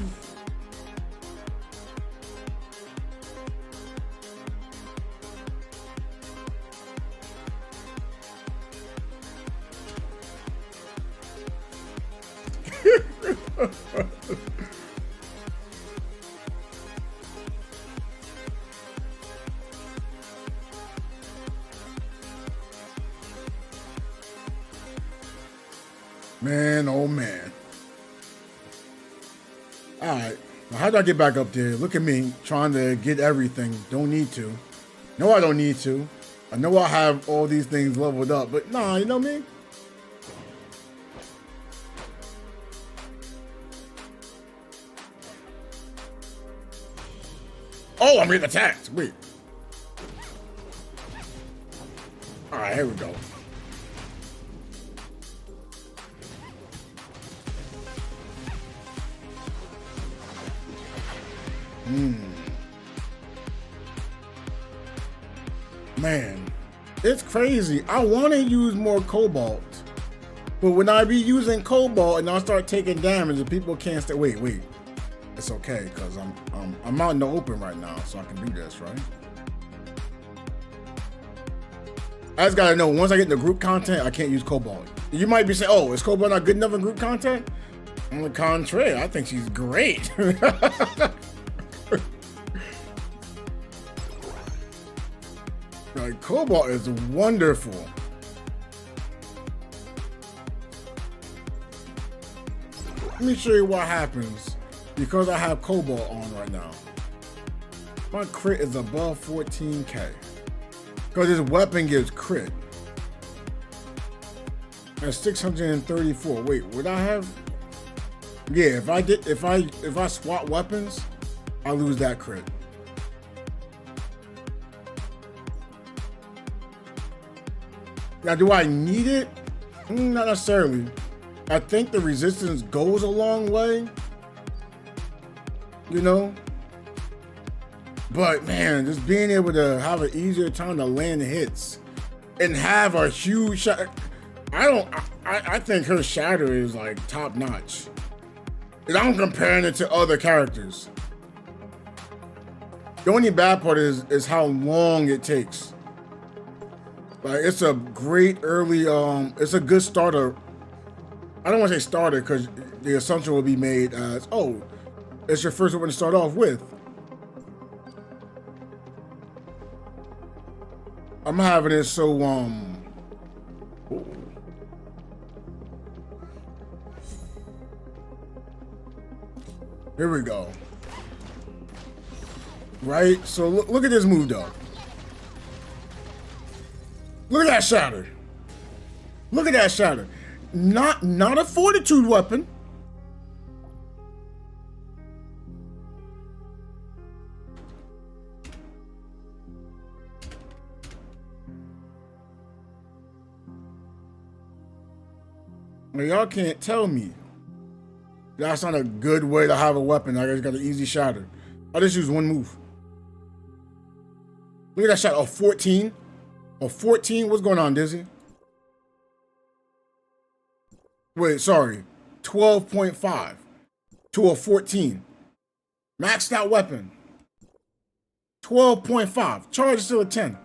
Man, oh man. All right, now how do I get back up there? Look at me trying to get everything. Don't need to. No, I don't need to. I know I have all these things leveled up, but nah, you know me? Oh, I'm getting attacked. Wait. All right, here we go. Man, it's crazy. I want to use more cobalt, but when I be using cobalt and I start taking damage, and people can't stay. Wait. It's okay because I'm out in the open right now, so I can do this, right? I just gotta know once I get into group content, I can't use cobalt. You might be saying, "Oh, is cobalt not good enough in group content?" On the contrary, I think she's great. Like, cobalt is wonderful. Let me show you what happens because I have cobalt on right now. My crit is above 14k because this weapon gives crit. That's 634. Wait, would I have? Yeah, if I swap weapons, I lose that crit. Now, do I need it? Not necessarily. I think the resistance goes a long way, you know? But man, just being able to have an easier time to land hits and have a huge shot. I think her shatter is like top notch. And I'm comparing it to other characters. The only bad part is how long it takes. Like, it's a great early, it's a good starter. I don't want to say starter because the assumption will be made as, oh, it's your first one to start off with. I'm having it so, here we go. Right? So look at this move though. Look at that shatter. Look at that shatter. Not a fortitude weapon. But y'all can't tell me that's not a good way to have a weapon. I just got an easy shatter. I just use one move. Look at that shot. A 14. A 14? What's going on, Dizzy? Wait, sorry. 12.5 to a 14. Maxed out weapon. 12.5. Charge to a 10.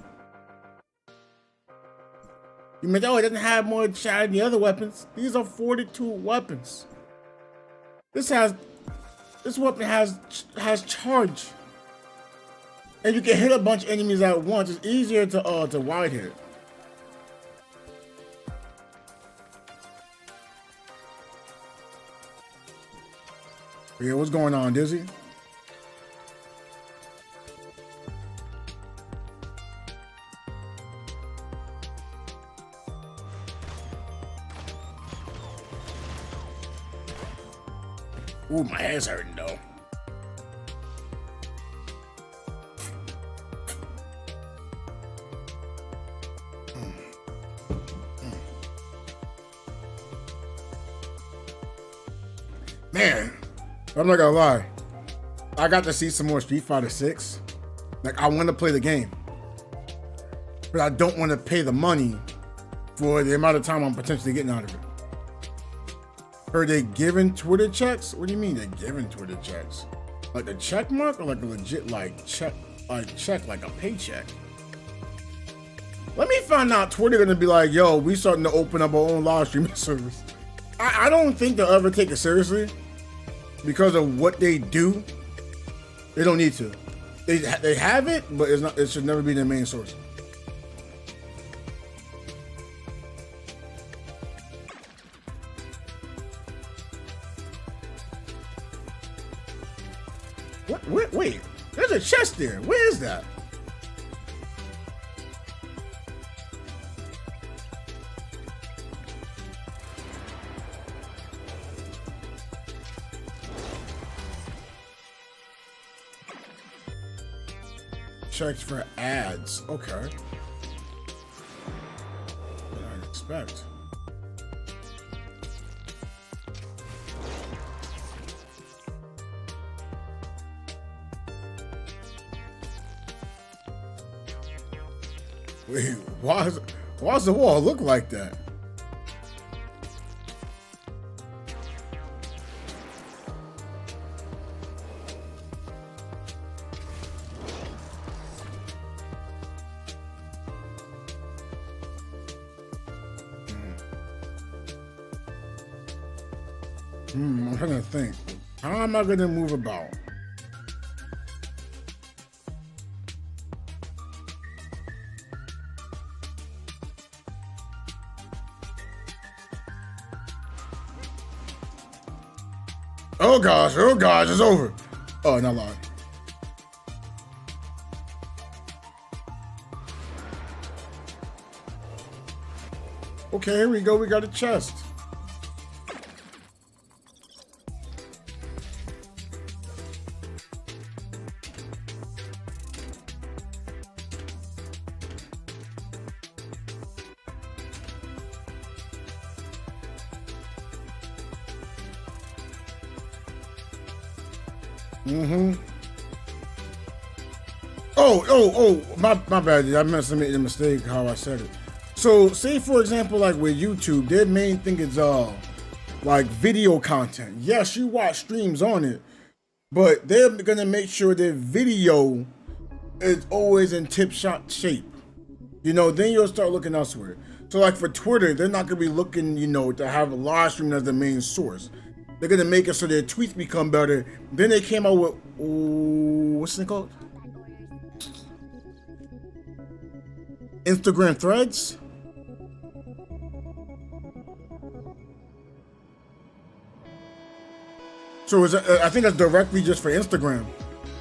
You mean, oh, it doesn't have more shatter than the other weapons. These are 42 weapons. This weapon has charge. And you can hit a bunch of enemies at once. It's easier to wide hit. Yeah, what's going on, Dizzy? Ooh, my head's hurting though. Man, I'm not gonna lie. I got to see some more Street Fighter 6. Like, I want to play the game, but I don't want to pay the money for the amount of time I'm potentially getting out of it. Are they giving Twitter checks? What do you mean they're giving Twitter checks? Like a check mark or like a legit check like a paycheck? Let me find out. Twitter gonna be like, yo, we starting to open up our own live streaming service. I don't think they'll ever take it seriously because of what they do. They don't need to. They have it, but it's not. It should never be their main source. Wait, there's a chest there. Where is that? Checks for ads. Okay. What did I expect? Wait, why does the wall look like that? I'm trying to think. How am I going to move about? Oh gosh, it's over. Oh, not long. Okay, here we go. We got a chest. Oh, my bad. I must have made a mistake how I said it. So, say for example, like with YouTube, their main thing is like video content. Yes, you watch streams on it, but they're gonna make sure their video is always in tip-top shape. You know, then you'll start looking elsewhere. So, like for Twitter, they're not gonna be looking, you know, to have a live stream as the main source. They're gonna make it so their tweets become better. Then they came out with what's it called? Instagram Threads. So I think that's directly just for Instagram.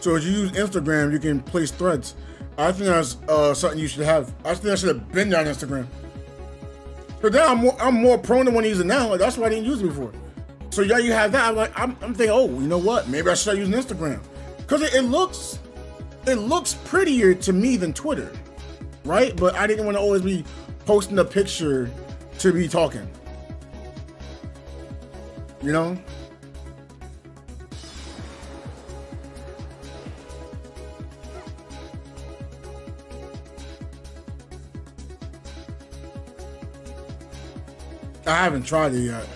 So if you use Instagram, you can place threads. I think that's something you should have. I think I should have been on Instagram. But now I'm more prone to one using now. Like, that's why I didn't use it before. So yeah, you have that. I'm thinking, oh, you know what? Maybe I should start using Instagram because it looks prettier to me than Twitter, right? But I didn't want to always be posting a picture to be talking. you know? I haven't tried it yet.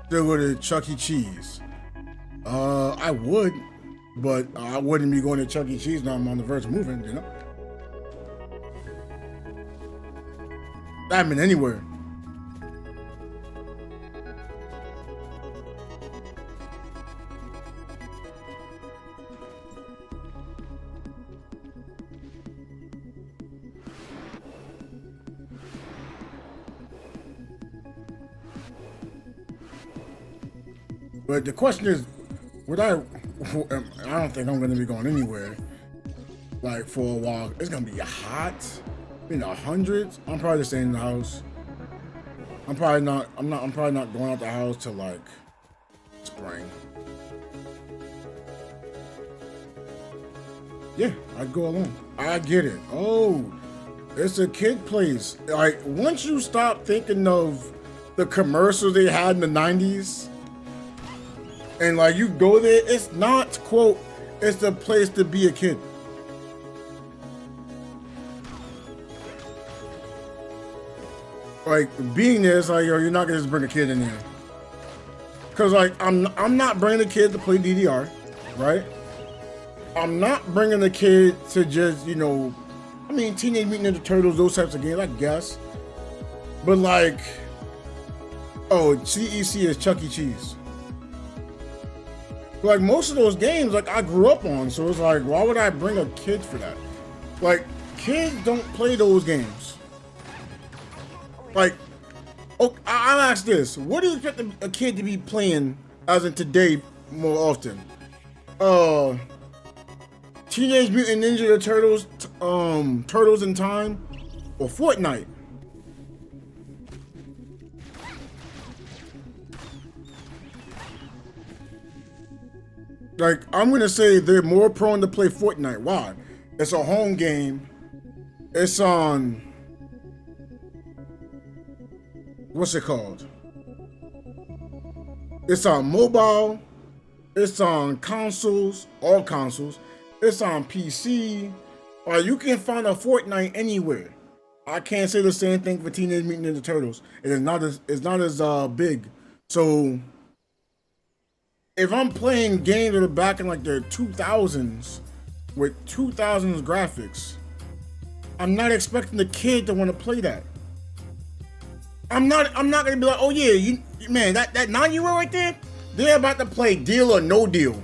Still go to Chuck E. Cheese. I would, but I wouldn't be going to Chuck E. Cheese now I'm on the verge of moving, you know? I haven't been anywhere. But the question is, would I don't think I'm gonna be going anywhere. Like for a while. It's gonna be hot. In the hundreds. I'm probably just staying in the house. I'm probably not going out the house till like spring. Yeah, I'd go alone. I get it. Oh, it's a kid place. Like once you stop thinking of the commercials they had in the 90s, and like you go there, it's not, quote, it's the place to be a kid. Like being there, it's like, yo, you're not gonna just bring a kid in there. Cause like I'm not bringing a kid to play DDR, right? I'm not bringing a kid to just, you know, I mean, Teenage Mutant Ninja Turtles, those types of games, I guess. But like, oh, CEC is Chuck E. Cheese. Like most of those games, like I grew up on, so it's like, why would I bring a kid for that? Like, kids don't play those games. Like, oh, I'll ask this: what do you expect a kid to be playing, as in today, more often? Teenage Mutant Ninja Turtles, Turtles in Time, or Fortnite? Like, I'm gonna say they're more prone to play Fortnite. Why? It's a home game. It's on, what's it called? It's on mobile. It's on consoles, all consoles. It's on PC. Or you can find a Fortnite anywhere. I can't say the same thing for Teenage Mutant Ninja Turtles. It's not as big. So if I'm playing games that are back in like the 2000s with 2000s graphics, I'm not expecting the kid to want to play that. I'm not gonna be like, oh yeah, man, that 9-year-old right there, they're about to play Deal or No Deal.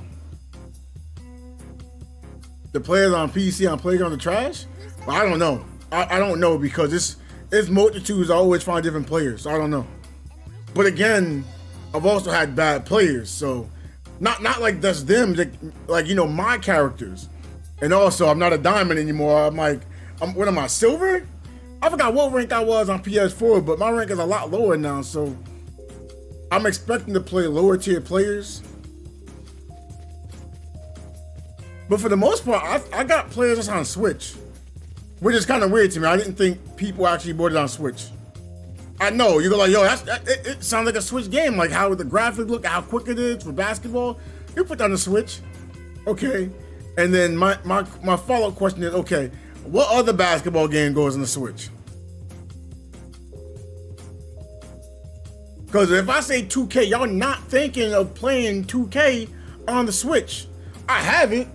The players on PC on Playground the trash? But I don't know. I don't know, because it's multitudes. I always find different players. So I don't know. But again, I've also had bad players, so not like that's them, like you know, my characters. And also, I'm not a diamond anymore. What am I, silver? I forgot what rank I was on PS4, but my rank is a lot lower now, so I'm expecting to play lower tier players. But for the most part, I got players that's on Switch, which is kind of weird to me. I didn't think people actually bought it on Switch. I know, you go like, yo, it sounds like a Switch game, like how the graphics look, how quick it is for basketball. You put that on the Switch, okay? And then my follow-up question is, okay, what other basketball game goes on the Switch? Because if I say 2K, y'all not thinking of playing 2K on the Switch. I have it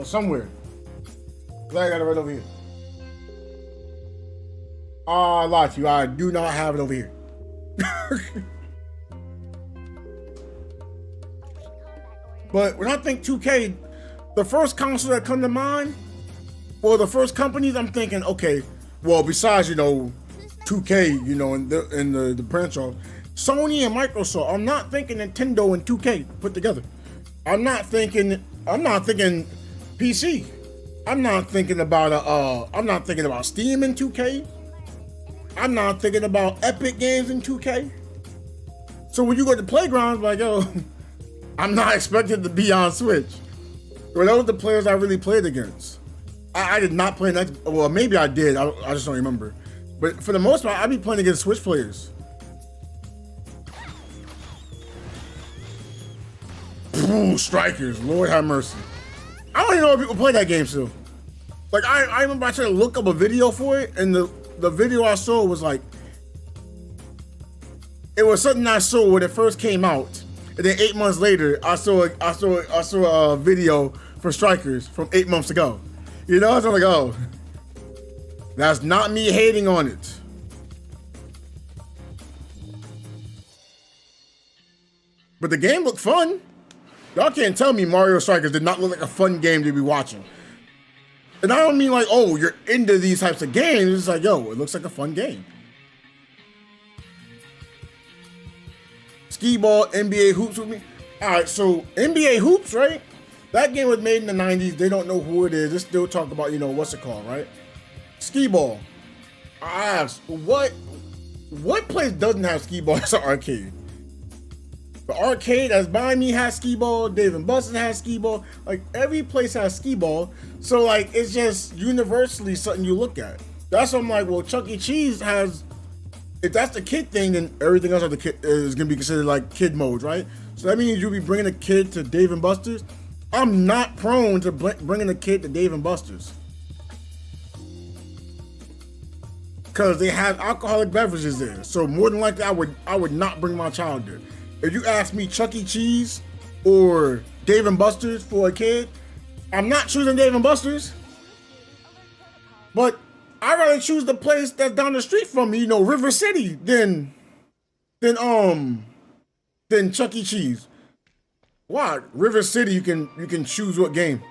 somewhere. I got it right over here. I lied to you. I do not have it over here. But when I think 2K, the first console that come to mind, or the first companies, I'm thinking, okay, well, besides, you know, 2K, you know, in the branch off, Sony and Microsoft. I'm not thinking Nintendo and 2K put together. I'm not thinking PC. I'm not thinking about Steam in 2K. I'm not thinking about Epic Games in 2K. So when you go to Playgrounds, like, yo, I'm not expected to be on Switch. Well, those were the players I really played against. I did not play next. Well, maybe I did. I just don't remember. But for the most part, I'd be playing against Switch players. Ooh, strikers. Lord have mercy. I don't even know if people play that game still. Like, I remember I tried to look up a video for it, and the video I saw was like, it was something I saw when it first came out. And then 8 months later, I saw a video for strikers from 8 months ago. You know, so I'm like, oh, that's not me hating on it. But the game looked fun. Y'all can't tell me Mario Strikers did not look like a fun game to be watching. And I don't mean like, oh, you're into these types of games. It's like, yo, it looks like a fun game. Skee Ball, NBA Hoops with me. All right, so NBA Hoops, right? That game was made in the 90s. They don't know who it is. They still talk about, you know, what's it called, right? Skee Ball. I asked, what place doesn't have Skee Ball as an arcade? The arcade that's by me has Skee Ball. Dave & Buster's has Skee Ball. Like, every place has Skee Ball. So, like, it's just universally something you look at. That's why I'm like, well, Chuck E. Cheese has, if that's the kid thing, then everything else is going to be considered like kid mode, right? So that means you'll be bringing a kid to Dave & Buster's. I'm not prone to bringing a kid to Dave & Buster's. Because they have alcoholic beverages there. So more than likely, I would not bring my child there. If you ask me Chuck E. Cheese or Dave & Buster's for a kid, I'm not choosing Dave & Buster's. But I'd rather choose the place that's down the street from me, you know, River City, than Chuck E. Cheese. Why? River City, you can choose what game.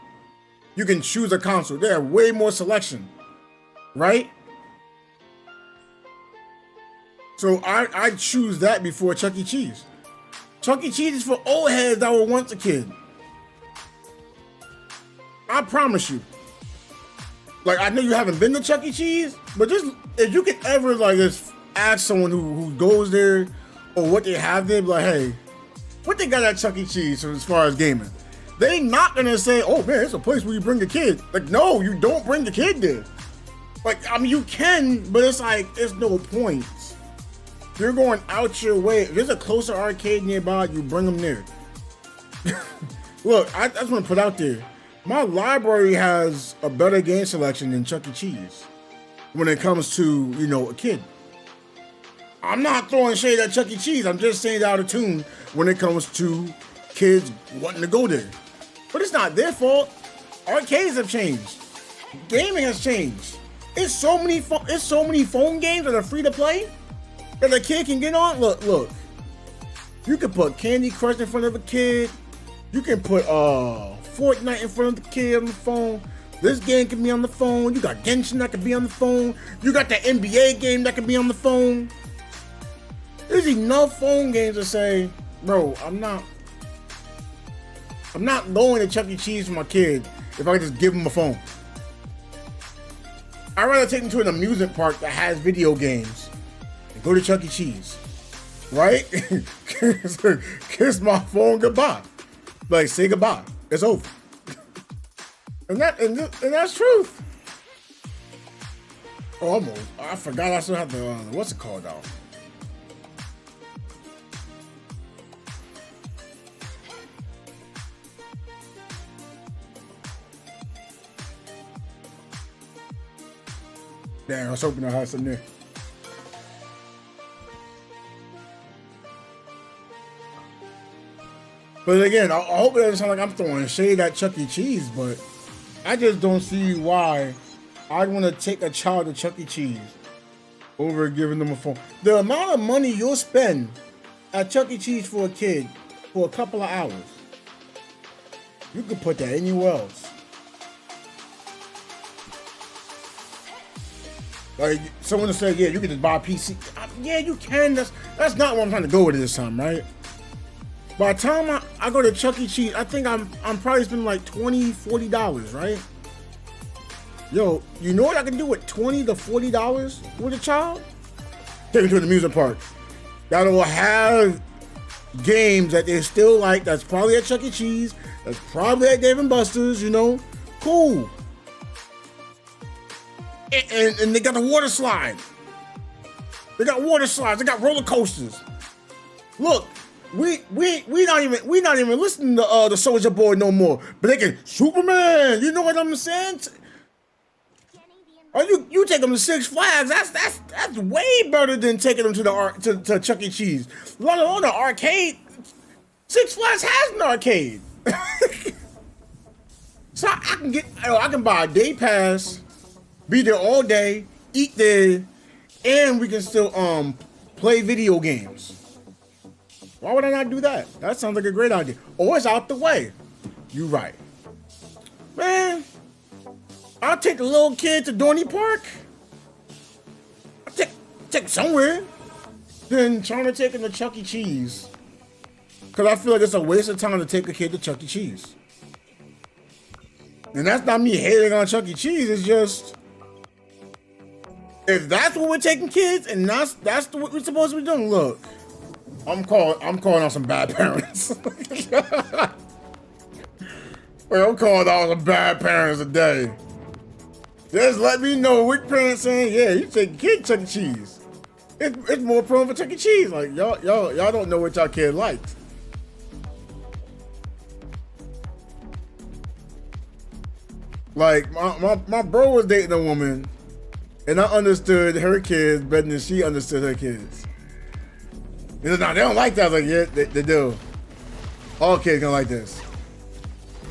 You can choose a console. They have way more selection, right? So I choose that before Chuck E. Cheese. Chuck E. Cheese is for old heads that were once a kid. I promise you. Like, I know you haven't been to Chuck E. Cheese, but just if you could ever like just ask someone who goes there or what they have there, be like, hey, what they got at Chuck E. Cheese as far as gaming? They not gonna say, oh man, it's a place where you bring a kid. Like, no, you don't bring the kid there. Like, I mean, you can, but it's like, it's no point. You're going out your way. If there's a closer arcade nearby, you bring them there. Look, I just want to put out there, my library has a better game selection than Chuck E. Cheese when it comes to, you know, a kid. I'm not throwing shade at Chuck E. Cheese. I'm just saying out of tune when it comes to kids wanting to go there. But it's not their fault. Arcades have changed. Gaming has changed. It's so many phone games that are free to play that a kid can get on. Look. You can put Candy Crush in front of a kid. You can put Fortnite in front of the kid on the phone. This game can be on the phone. You got Genshin that can be on the phone. You got the NBA game that can be on the phone. There's enough phone games to say, bro, I'm not going to Chuck E. Cheese for my kid if I can just give him a phone. I'd rather take him to an amusement park that has video games and go to Chuck E. Cheese, right? Kiss my phone goodbye. Like, say goodbye. It's over. and that's truth. Almost. I forgot I still have the what's it called out. Damn, I was hoping I had something there. But again, I hope it doesn't sound like I'm throwing shade at Chuck E. Cheese, but I just don't see why I'd want to take a child to Chuck E. Cheese over giving them a phone. The amount of money you'll spend at Chuck E. Cheese for a kid for a couple of hours, you could put that anywhere else. Like, someone will say, yeah, you can just buy a PC. Yeah, you can. That's not what I'm trying to go with this time, right? By the time I go to Chuck E. Cheese, I think I'm probably spending like $20, $40, right? Yo, you know what I can do with $20 to $40 with a child? Take him to an amusement park. That will have games that they still like. That's probably at Chuck E. Cheese. That's probably at Dave and Buster's. You know, cool. And they got the water slide. They got water slides. They got roller coasters. Look, we not even listening to the Soldier Boy no more. But they can Superman. You know what I'm saying? Or you take them to Six Flags. That's way better than taking them to Chuck E. Cheese. Let alone the arcade. Six Flags has an arcade. So I can buy a day pass, be there all day, eat there, and we can still play video games. Why would I not do that? That sounds like a great idea. Or it's out the way. You right. Man, I'll take the little kid to Dorney Park. I'll take somewhere. Then trying to take him to Chuck E. Cheese. Because I feel like it's a waste of time to take a kid to Chuck E. Cheese. And that's not me hating on Chuck E. Cheese. It's just, if that's what we're taking kids and that's what we're supposed to be doing, look, I'm calling on some bad parents. Well, I'm calling out some bad parents today. Just let me know which parents saying, yeah, you take a kid to Chuck E. Cheese. It's more prone for Chuck E. Cheese. Like y'all don't know what y'all kid likes. Like my bro was dating a woman, and I understood her kids better than she understood her kids. He said, "No, they don't like that." I was like, "Yeah, they do. All kids gonna like this,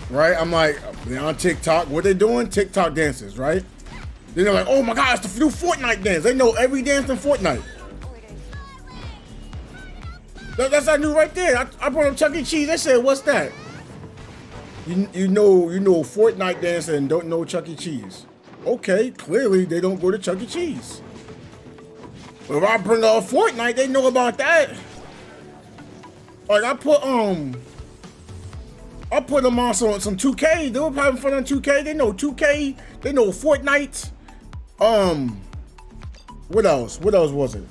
right?" I'm like, they're on TikTok. What they doing? TikTok dances, right? Then they're like, "Oh my God, it's the new Fortnite dance." They know every dance in Fortnite. That's I knew right there. I brought up Chuck E. Cheese. They said, "What's that?" You know Fortnite dance and don't know Chuck E. Cheese. Okay, clearly they don't go to Chuck E. Cheese. But if I bring up Fortnite, they know about that. Like I put them on some 2K. They were having fun on 2K. They know 2K. They know Fortnite. What else? What else was it?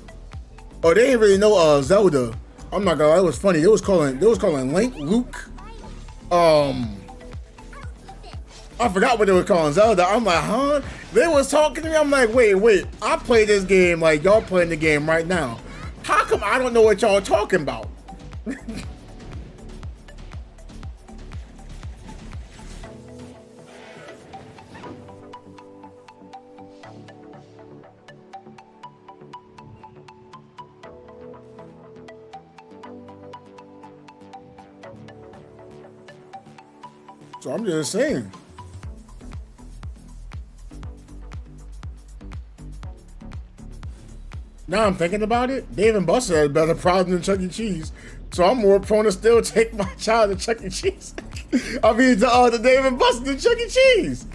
Oh, they didn't really know Zelda. I'm not gonna lie, it was funny. They was calling Link Luke. I forgot what they were calling Zelda. I'm like, huh? They was talking to me. I'm like, wait. I play this game like y'all playing the game right now. How come I don't know what y'all talking about? So I'm just saying. Now I'm thinking about it, Dave and Buster had a better problem than Chuck E. Cheese. So I'm more prone to still take my child to Chuck E. Cheese. I mean, to Dave and Buster than Chuck E. Cheese.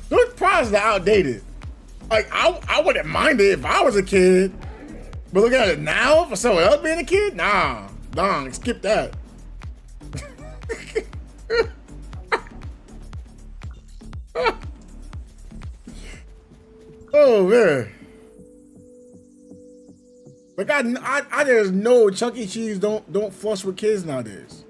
Those products are outdated. Like, I wouldn't mind it if I was a kid. But look at it now, for someone else being a kid? Nah, skip that. Oh, man. Like I just know Chuck E. Cheese don't flush with kids nowadays.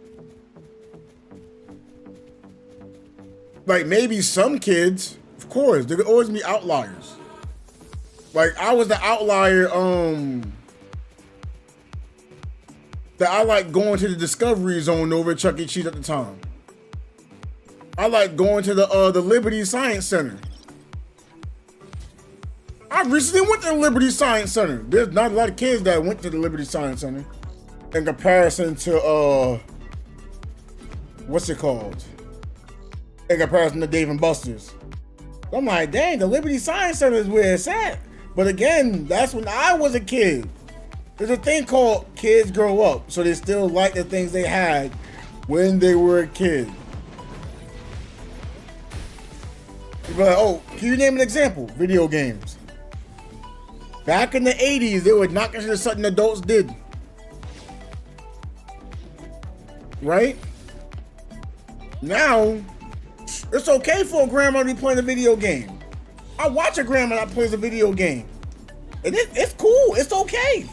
Like maybe some kids, of course, there could always be outliers. Like I was the outlier, that I like going to the Discovery Zone over at Chuck E. Cheese at the time. I like going to the Liberty Science Center. I recently went to the Liberty Science Center. There's not a lot of kids that went to the Liberty Science Center in comparison to, what's it called? In comparison to Dave and Buster's. I'm like, dang, the Liberty Science Center is where it's at. But again, that's when I was a kid. There's a thing called kids grow up, so they still like the things they had when they were a kid. You'd be like, oh, can you name an example? Video games. Back in the 80s, they were not considered something adults did. Right? Now, it's okay for a grandma to be playing a video game. I watch a grandma that plays a video game. And it's cool. It's okay.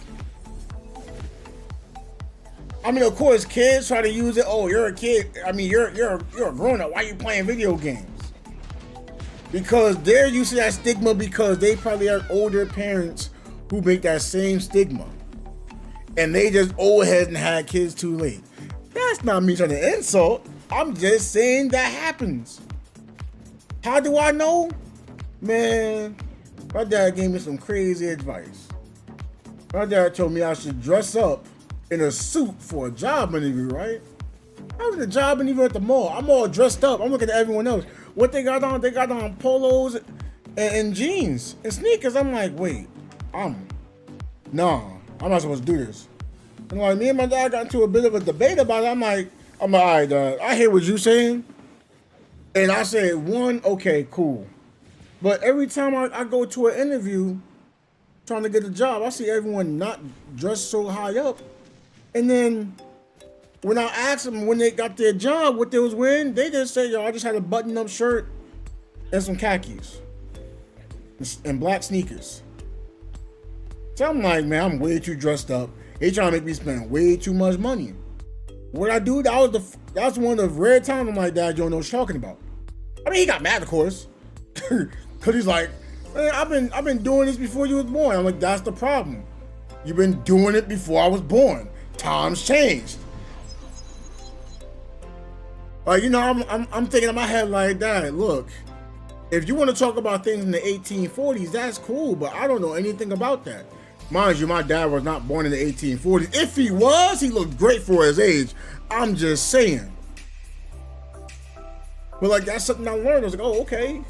I mean, of course, kids try to use it. Oh, you're a kid. I mean, you're a grown up. Why are you playing video games? Because they're used to that stigma because they probably have older parents who make that same stigma. And they just old heads and had kids too late. That's not me trying to insult. I'm just saying that happens. How do I know? Man, my dad gave me some crazy advice. My dad told me I should dress up in a suit for a job interview, right? I was in a job interview at the mall. I'm all dressed up. I'm looking at everyone else. What they got on? They got on polos and jeans and sneakers. I'm like, wait, I'm not supposed to do this. And like me and my dad got into a bit of a debate about it. I'm like, all right, Dad, I hear what you're saying. And I said, one, okay, cool. But every time I go to an interview trying to get a job, I see everyone not dressed so high up. And then when I asked them when they got their job, what they was wearing, they just said, yo, I just had a button-up shirt and some khakis and black sneakers. So I'm like, man, I'm way too dressed up. They trying to make me spend way too much money. What I do, that's one of the rare times I'm like, Dad, you don't know what you're talking about. I mean, he got mad, of course. Cause he's like, man, I've been doing this before you was born. I'm like, that's the problem. You've been doing it before I was born. Times changed. Like, you know, I'm thinking in my head like, Dad, look, if you want to talk about things in the 1840s, that's cool, but I don't know anything about that. Mind you, my dad was not born in the 1840s. If he was, he looked great for his age. I'm just saying. But like, that's something I learned. I was like, oh, okay.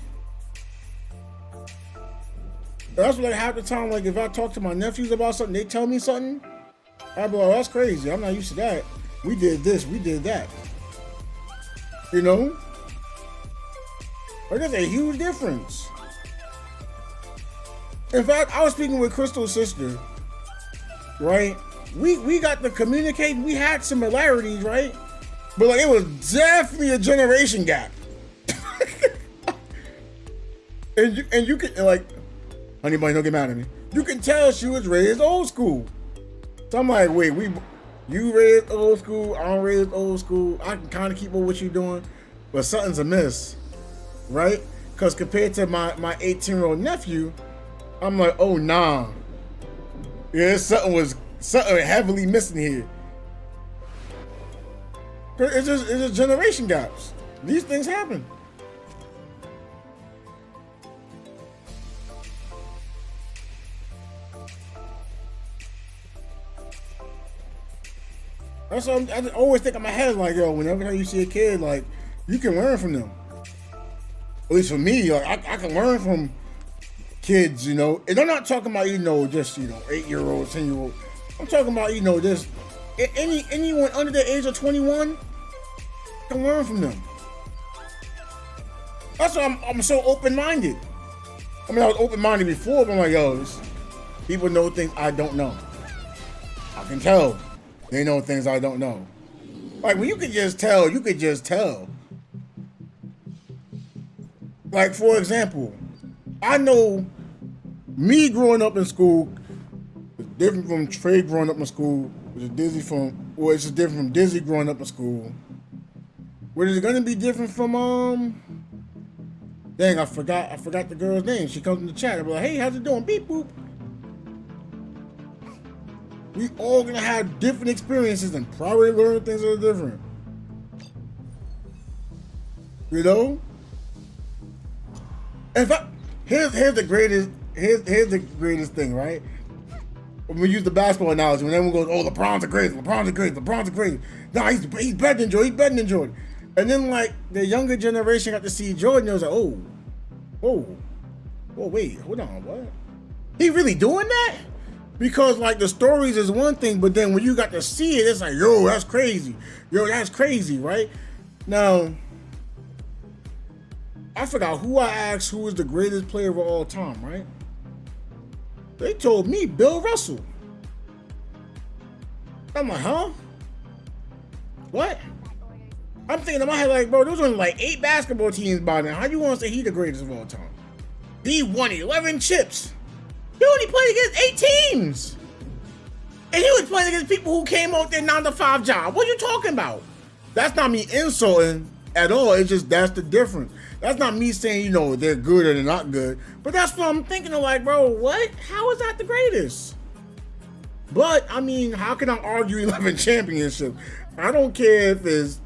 That's what, like, half the time, like, if I talk to my nephews about something, they tell me something, I'd be like, oh, that's crazy. I'm not used to that. We did this, we did that. You know? Like, that's a huge difference. In fact, I was speaking with Crystal's sister, right? We got to communicate, we had similarities, right? But like, it was definitely a generation gap. and you can, like, honey bunny, don't get mad at me. You can tell she was raised old school. So I'm like, wait, you raised old school, I'm raised old school. I can kind of keep up with what you're doing, but something's amiss, right? Because compared to my 18-year-old nephew, I'm like, oh nah. Yeah, something heavily missing here. It's just generation gaps. These things happen. That's what I always think in my head, like, yo, whenever you see a kid, like, you can learn from them. At least for me, like, I can learn from kids, you know. And I'm not talking about, you know, just, you know, 8-year-old, 10-year-old. I'm talking about, you know, just anyone under the age of 21 can learn from them. That's why I'm so open-minded. I mean, I was open-minded before, but I'm like, yo, people know things I don't know. I can tell. They know things I don't know. Like, when you could just tell, you could just tell. Like, for example, I know me growing up in school is different from Trey growing up in school, which is different from Dizzy growing up in school. What is it gonna be different from dang, I forgot the girl's name. She comes in the chat. I'm like, hey, how's it doing? Beep boop. We all gonna have different experiences and probably learn things that are different. You know? In fact, here's the greatest thing, right? When we use the basketball analogy, when everyone goes, oh, LeBron's the greatest. Nah, he's better than Jordan. And then, like, the younger generation got to see Jordan, and it was like, oh, wait, hold on, what? He really doing that? Because, like, the stories is one thing, but then when you got to see it, it's like, yo, that's crazy, right? Now, I forgot who I asked who was the greatest player of all time, right? They told me Bill Russell. I'm like, huh? What? I'm thinking in my head, like, bro, there's only like 8 basketball teams by now. How you want to say he the greatest of all time? He won 11 chips. He only played against 8 teams. And he was playing against people who came off their 9-to-5 job. What are you talking about? That's not me insulting at all. It's just that's the difference. That's not me saying, you know, they're good or they're not good. But that's what I'm thinking of, like, bro, what? How is that the greatest? But, I mean, how can I argue 11 championships? I don't care if it's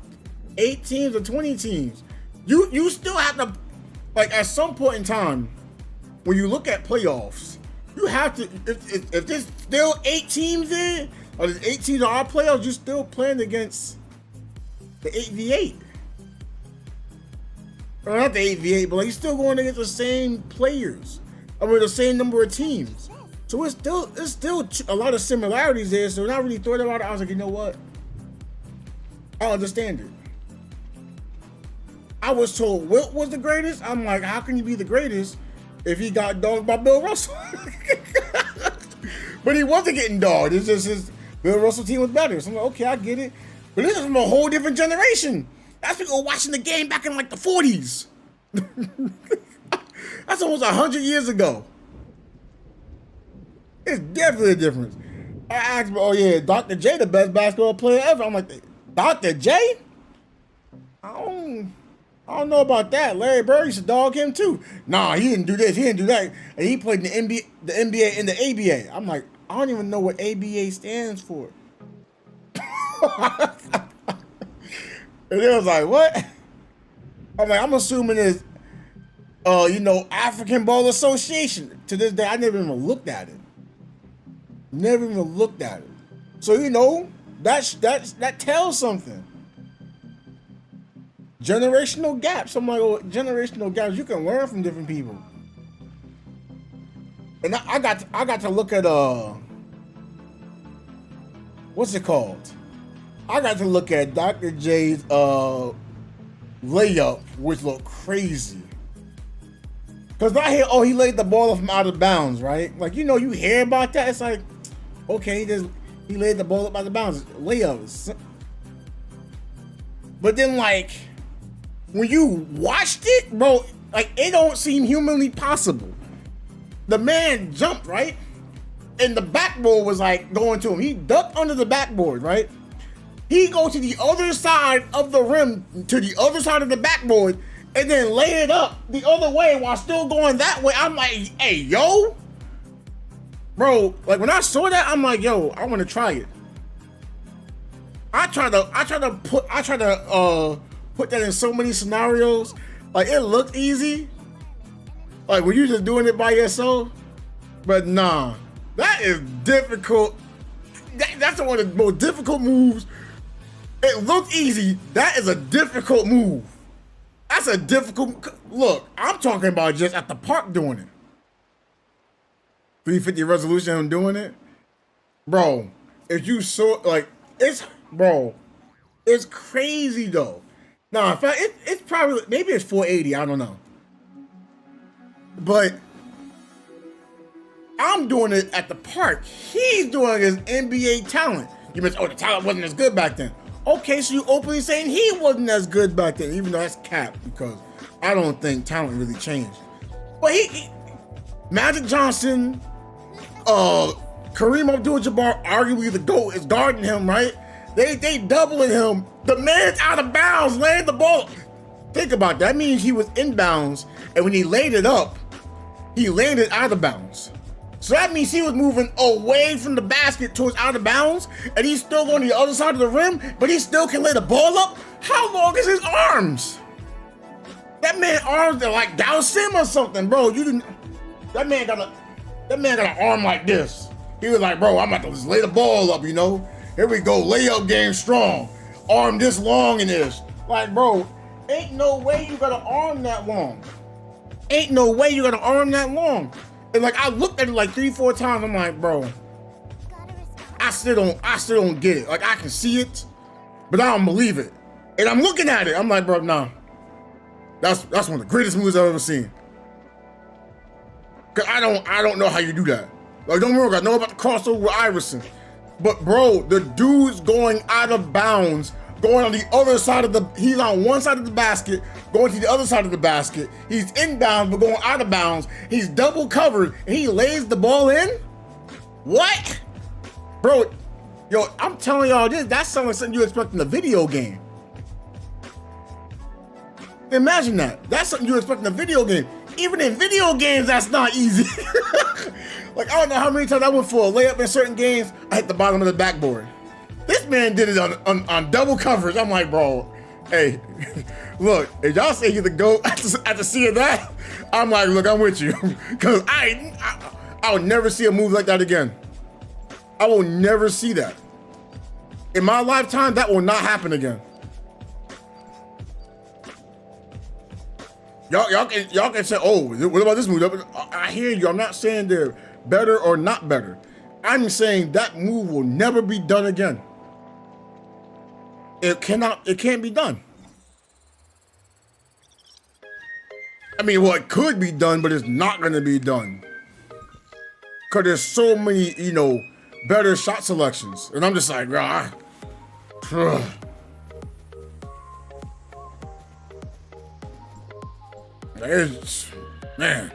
8 teams or 20 teams. You still have to, like, at some point in time, when you look at playoffs, you have to, if there's still 8 teams in, or there's 8 teams in our playoffs, you're still playing against the 8v8. Or not the 8v8, but like, you're still going against the same players. I mean, the same number of teams. So it's still a lot of similarities there. So when I really thought about it, I was like, you know what? I understand it. I was told Wilt was the greatest. I'm like, how can you be the greatest if he got dogged by Bill Russell? But he wasn't getting dogged. It's just his Bill Russell team was better. So I'm like, okay, I get it. But this is from a whole different generation. That's people watching the game back in like the 40s. That's almost 100 years ago. It's definitely a difference. I asked me, oh yeah, Dr. J, the best basketball player ever. I'm like, Dr. J? I don't know about that. Larry Bird used to dog him too. Nah, he didn't do this, he didn't do that. And he played in the NBA and the ABA. I'm like, I don't even know what ABA stands for. And it was like, what? I'm like, I'm assuming it's, you know, African Ball Association. To this day, I never even looked at it. Never even looked at it. So, you know, that tells something. Generational gaps. I'm like, oh, generational gaps. You can learn from different people. And I got to look at what's it called? I got to look at Dr. J's layup, which looked crazy. Cause I hear, oh, he laid the ball from out of bounds, right? Like, you know, you hear about that. It's like, okay, he laid the ball up out of bounds. Layups. But then, like, when you watched it, bro, like, it don't seem humanly possible. The man jumped, right? And the backboard was like going to him. He ducked under the backboard, right? He go to the other side of the rim, to the other side of the backboard, and then lay it up the other way while still going that way. I'm like, hey, yo. Bro, like when I saw that, I'm like, yo, I want to try it. I try to put that in so many scenarios. Like, it looked easy. Like when you just doing it by yourself. But nah, that is difficult. That's one of the most difficult moves. It looked easy. That is a difficult move. That's a difficult, look, I'm talking about just at the park doing it. 350 resolution on doing it. Bro, if you saw, like, it's crazy though. Nah, in fact, it's probably, maybe it's 480, I don't know. But I'm doing it at the park. He's doing his NBA talent. You mentioned, oh, the talent wasn't as good back then. Okay, so you openly saying he wasn't as good back then, even though that's cap, because I don't think talent really changed. But he Magic Johnson, Kareem Abdul-Jabbar, arguably the GOAT, is guarding him, right? They doubling him. The man's out of bounds, laying the ball. Think about that. That means he was inbounds, and when he laid it up, he landed out of bounds. So that means he was moving away from the basket towards out of bounds, and he's still going to the other side of the rim, but he still can lay the ball up? How long is his arms? That man's arms are like Dowsim or something, bro. That man got an arm like this. He was like, bro, I'm about to just lay the ball up, you know? Here we go, layup game strong. Arm this long in this. Like, bro, ain't no way you got an arm that long. Ain't no way you got an arm that long. And like, I looked at it like 3-4 times. I'm like, bro, I still don't get it. Like, I can see it, but I don't believe it. And I'm looking at it. I'm like, bro, nah. That's one of the greatest moves I've ever seen. Cause I don't know how you do that. Like, don't worry, I know about the crossover with Iverson. But bro, the dude's going out of bounds, going on the other side of he's on one side of the basket, going to the other side of the basket. He's inbounds, but going out of bounds. He's double covered, and he lays the ball in? What? Bro, yo, I'm telling y'all this, that sounds like something you expect in a video game. Imagine that. That's something you expect in a video game. Even in video games, that's not easy. Like, I don't know how many times I went for a layup in certain games, I hit the bottom of the backboard. This man did it on double coverage. I'm like, bro, hey, look, if y'all say you're the GOAT after seeing that, I'm like, look, I'm with you. Because I will never see a move like that again. I will never see that. In my lifetime, that will not happen again. Y'all can say, oh, what about this move? I hear you. I'm not saying they're better or not better. I'm saying that move will never be done again. It can't be done. I mean, well, it could be done, but it's not gonna be done. Cause there's so many, you know, better shot selections. And I'm just like, it's, man,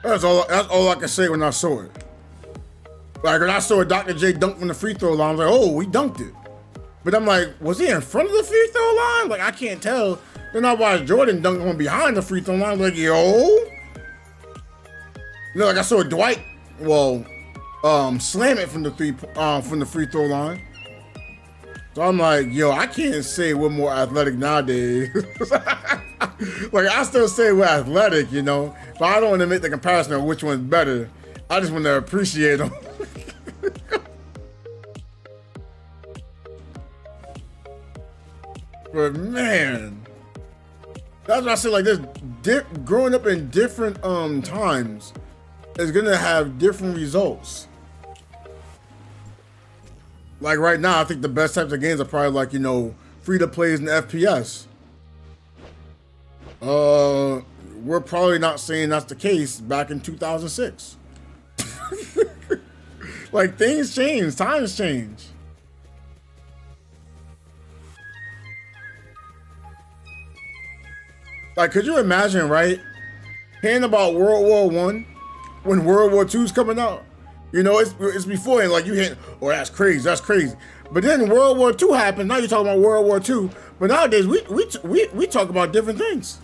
that's all I can say when I saw it. Like when I saw Dr. J dunk from the free throw line, I was like, oh, we dunked it. But I'm like, was he in front of the free throw line? Like, I can't tell. Then I watched Jordan dunk from behind the free throw line. I was like, yo. You know, like I saw Dwight, slam it from the free throw line. So I'm like, yo, I can't say we're more athletic nowadays. Like, I still say we're athletic, you know, but I don't want to make the comparison of which one's better. I just want to appreciate them. But man, that's what I say. Like this, growing up in different times is gonna have different results. Like right now, I think the best types of games are probably like, you know, free to plays and FPS. We're probably not saying that's the case back in 2006. Like things change, times change. Like, could you imagine, right? Hearing about World War I when World War II's coming out. You know, it's before, and like you hear, oh, that's crazy. But then World War II happened. Now you're talking about World War II. But nowadays we talk about different things.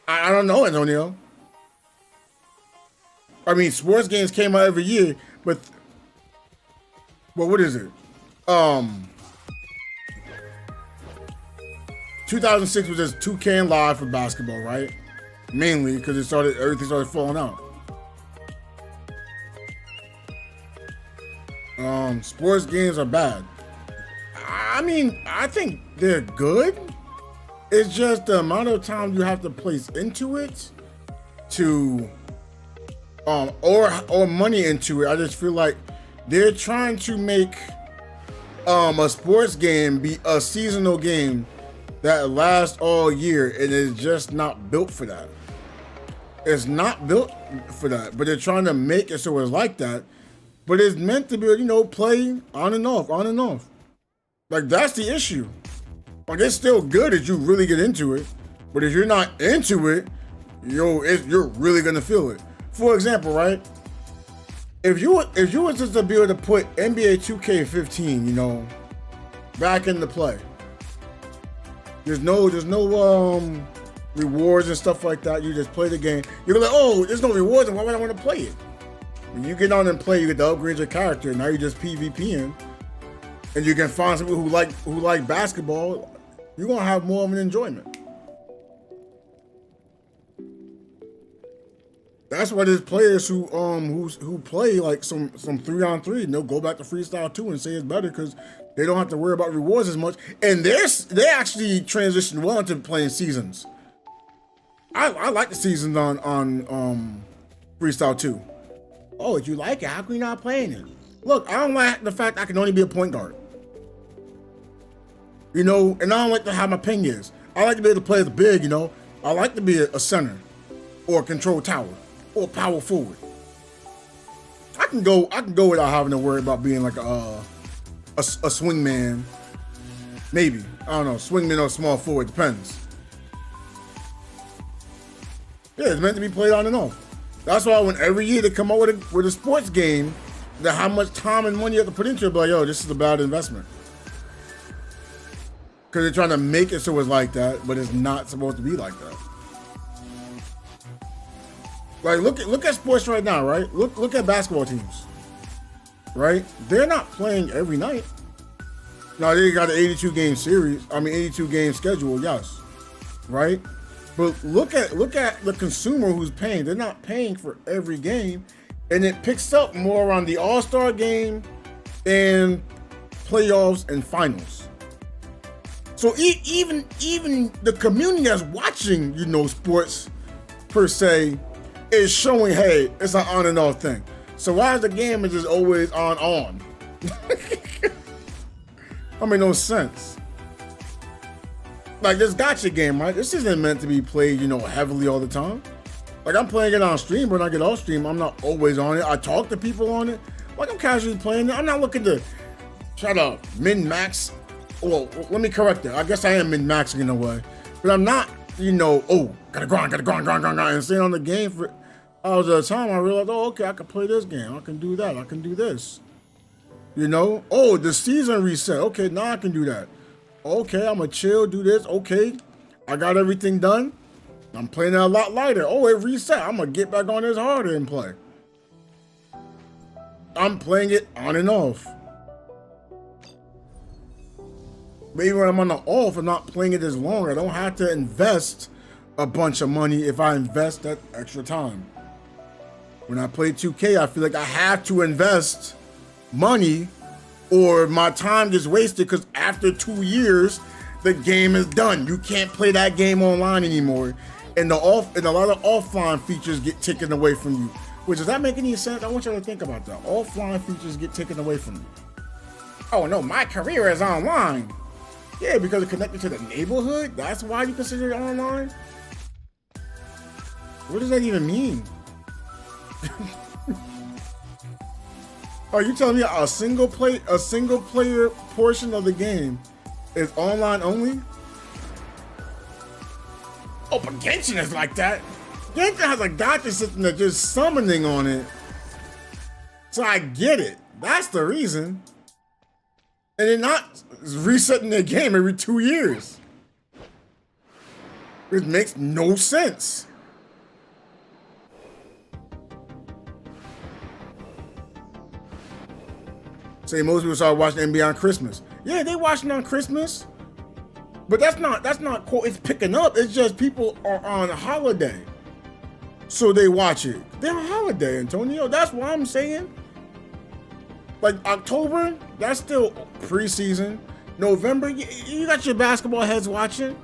I don't know, Antonio. I mean, sports games came out every year, but what is it? 2006 was just 2K and Live for basketball, right? Mainly because everything started falling out. Sports games are bad. I mean, I think they're good. It's just the amount of time you have to place into it to, or money into it. I just feel like they're trying to make a sports game be a seasonal game that lasts all year, and it's just not built for that. It's not built for that, but they're trying to make it so it's like that. But it's meant to be, you know, play on and off. Like, that's the issue. Like, it's still good if you really get into it, but if you're not into it, you're really gonna feel it. For example, right? If you were just to be able to put NBA 2K15, you know, back into play, there's no rewards and stuff like that. You just play the game. You're like, oh, there's no rewards, and why would I want to play it? When you get on and play, you get to upgrade your character. Now you just PvPing, and you can find people who like basketball. You're gonna have more of an enjoyment. That's why there's players who play like some 3-on-3, and they'll go back to Freestyle 2 and say it's better because they don't have to worry about rewards as much. And they actually transitioned well into playing seasons. I like the seasons on Freestyle 2. Oh, if you like it, how come you're not playing it? Look, I don't like the fact I can only be a point guard. You know, and I don't like to have my ping is. I like to be able to play as big, you know. I like to be a center or a control tower or power forward. I can go without having to worry about being like a swingman. Maybe. I don't know, swingman or small forward, depends. Yeah, it's meant to be played on and off. That's why when every year they come out with a sports game, how much time and money you have to put into it, but like, yo, this is a bad investment. Because they're trying to make it so it's like that, but it's not supposed to be like that. Like, look at sports right now, right? Look at basketball teams, right? They're not playing every night. Now, they got an 82-game series. I mean, 82-game schedule, yes, right? But look at the consumer who's paying. They're not paying for every game, and it picks up more around the All-Star game and playoffs and finals. So even the community that's watching, sports per se, is showing, hey, it's an on and off thing. So why is the game just always on? I mean, no sense. Like this gotcha game, right? This isn't meant to be played, heavily all the time. Like I'm playing it on stream, but when I get off stream, I'm not always on it. I talk to people on it. Like I'm casually playing it. I'm not looking to try to min-max. Well, let me correct that. I guess I am min-maxing in a way. But I'm not, gotta grind, and stay on the game for hours at a time. I realized, okay, I can play this game. I can do that. I can do this. The season reset. Okay, now I can do that. Okay, I'm gonna chill, do this. Okay, I got everything done. I'm playing it a lot lighter. Oh, it reset. I'm gonna get back on this harder and play. I'm playing it on and off. But even when I'm on the off, I'm not playing it as long. I don't have to invest a bunch of money if I invest that extra time. When I play 2K, I feel like I have to invest money or my time gets wasted because after 2 years, the game is done. You can't play that game online anymore. And a lot of offline features get taken away from you. Does that make any sense? I want you to think about that. Offline features get taken away from you. Oh no, my career is online. Yeah, because it's connected to the neighborhood? That's why you consider it online? What does that even mean? Are you telling me a single player portion of the game is online only? Oh, but Genshin is like that. Genshin has a gotcha system that's just summoning on it. So I get it. That's the reason. And they're not resetting their game every 2 years. It makes no sense. Say most people start watching NBA on Christmas. Yeah, they watching on Christmas. But that's not quote, it's picking up. It's just people are on holiday. So they watch it. They're on holiday, Antonio. That's what I'm saying. Like October, that's still preseason. November, you got your basketball heads watching.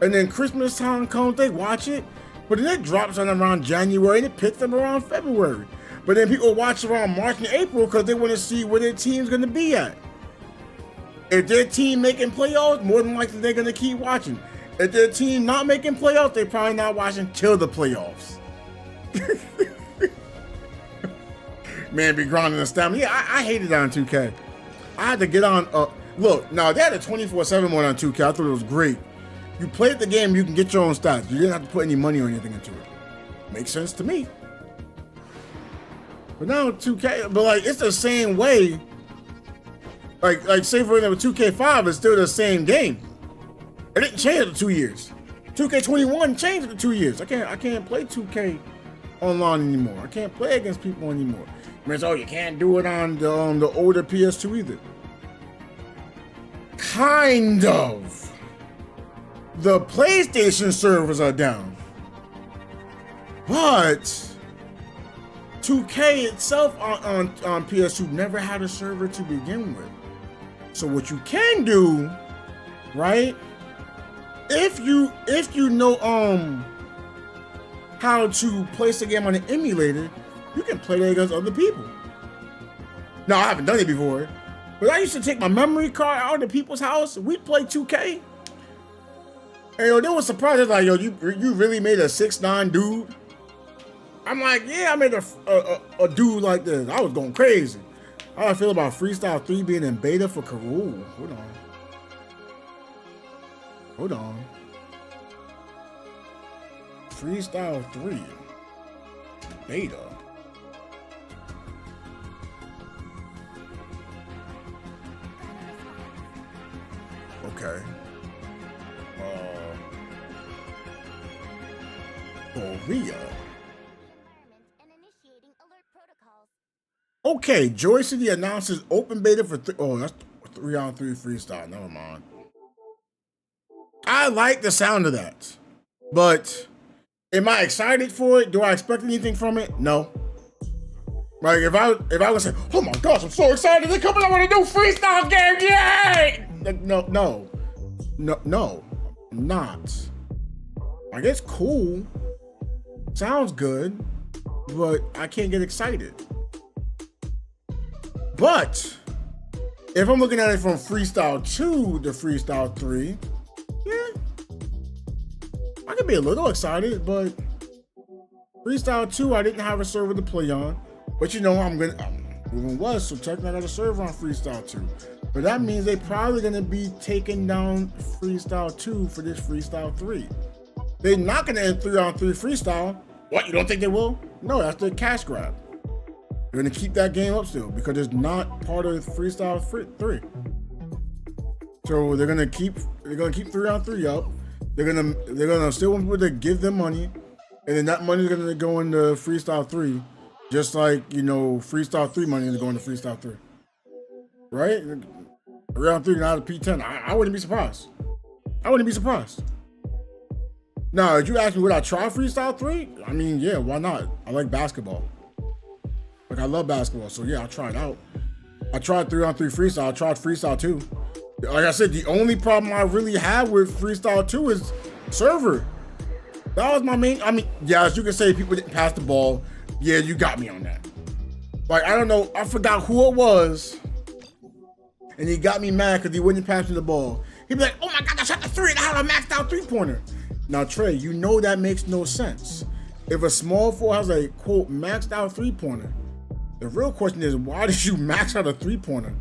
And then Christmas time comes, they watch it. But then it drops on around January and it picks up around February. But then people watch around March and April because they want to see where their team's going to be at. If their team making playoffs, more than likely they're going to keep watching. If their team not making playoffs, they're probably not watching till the playoffs. Man, be grinding the stamina. Yeah, I hated that on 2K. I had to get on. Look, now they had a 24/7 mode on 2K. I thought it was great. You played the game, you can get your own stats. You didn't have to put any money or anything into it. Makes sense to me. But now 2K, but like it's the same way. Like say for example, 2K5 is still the same game. It didn't change after 2 years. 2K21 changed after 2 years. I can't play 2K online anymore. I can't play against people anymore. I mean, so you can't do it on the older PS2 either. Kind of. The PlayStation servers are down, but 2K itself on PS2 never had a server to begin with. So what you can do, right? If you know how to place the game on an emulator, you can play that against other people. Now I haven't done it before, but I used to take my memory card out to people's house. We'd play 2K. And they were surprised. They're like, yo, you really made a 6'9" dude? I'm like, yeah, I made a dude like this. I was going crazy. How do I feel about Freestyle 3 being in beta for Karoo? Hold on. Freestyle 3 beta. Okay. Korea. Okay, Joy City announces open beta for that's 3-on-3 freestyle. Never mind. I like the sound of that, but am I excited for it? Do I expect anything from it? No. Like if I would say, oh my gosh, I'm so excited! They're coming out with a new freestyle game! Yay! Like, no, I'm not. Like it's cool, sounds good, but I can't get excited. But if I'm looking at it from Freestyle 2 to Freestyle 3, yeah, I could be a little excited, but Freestyle 2, I didn't have a server to play on. But you know, I'm moving west, so technically I got a server on Freestyle 2. But that means they probably gonna be taking down Freestyle 2 for this Freestyle 3. They're not gonna end 3-on-3 freestyle. What, you don't think they will? No, that's their cash grab. They're gonna keep that game up still because it's not part of Freestyle 3. So they're gonna keep 3-on-3 up. They're gonna still want people to give them money, and then that money is gonna go into Freestyle 3, just like Freestyle 3 money is going to Freestyle 3, right? 3-on-3 now to P10. I wouldn't be surprised. Now, if you ask me would I try Freestyle 3? I mean, yeah, why not? I like basketball. Like I love basketball, so yeah, I'll try it out. I tried 3-on-3 freestyle. I tried Freestyle 2. Like I said, the only problem I really had with Freestyle 2 is server. That was my main. I mean, yes, you can say people didn't pass the ball. Yeah, you got me on that. Like, I don't know, I forgot who it was, and he got me mad because he wouldn't pass me the ball. He'd be like, oh my God, I shot the 3 and I had a maxed out 3-pointer. Now, Trey, you know that makes no sense. If a small forward has a, quote, maxed out 3-pointer, the real question is, why did you max out a 3-pointer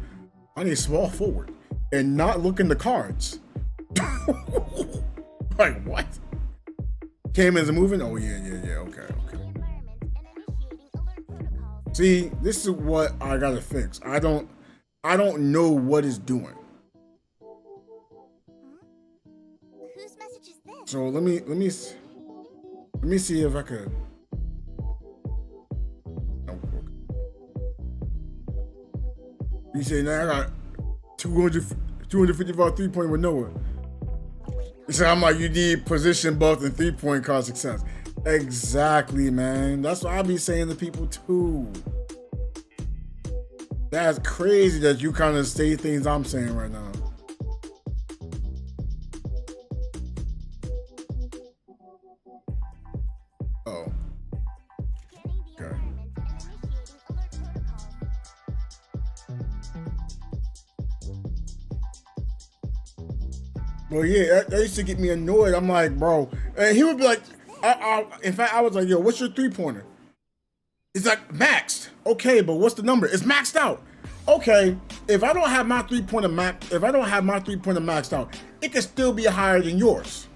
on a small forward and not look in the cards? Like, what? Came as a moving? Oh, yeah, okay. See, this is what I gotta fix. I don't know what it's doing. Whose message is this? So let me see if I could. You say now I got 255 3-point with Noah. You say I'm like, you need position buff and 3-point card success. Exactly, man. That's what I be saying to people too. That's crazy that you kind of say things I'm saying right now. Oh. Okay. Well, yeah, that used to get me annoyed. I'm like, bro, and he would be like, in fact, I was like, yo, what's your 3-pointer? It's like maxed. Okay, but what's the number? It's maxed out. Okay, if I don't have my 3-pointer maxed out, it can still be higher than yours.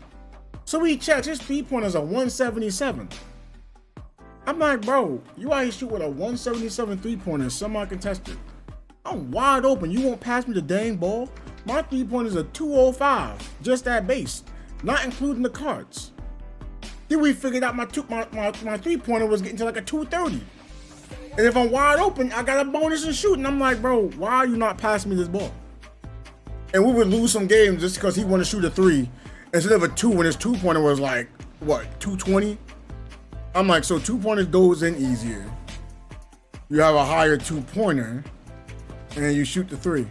So he checks, his 3-pointers are 177. I'm like, bro, you out here shoot with a 177 3-pointer, semi-contested. I'm wide open. You won't pass me the dang ball? My 3-pointers are 205, just that base, not including the cards. Then we figured out my 3-pointer was getting to like a 230. And if I'm wide open, I got a bonus in shooting. I'm like, bro, why are you not passing me this ball? And we would lose some games just because he wanted to shoot a 3 instead of a 2 when his 2-pointer was like, what, 220? I'm like, so 2-pointers goes in easier. You have a higher 2-pointer and you shoot the 3.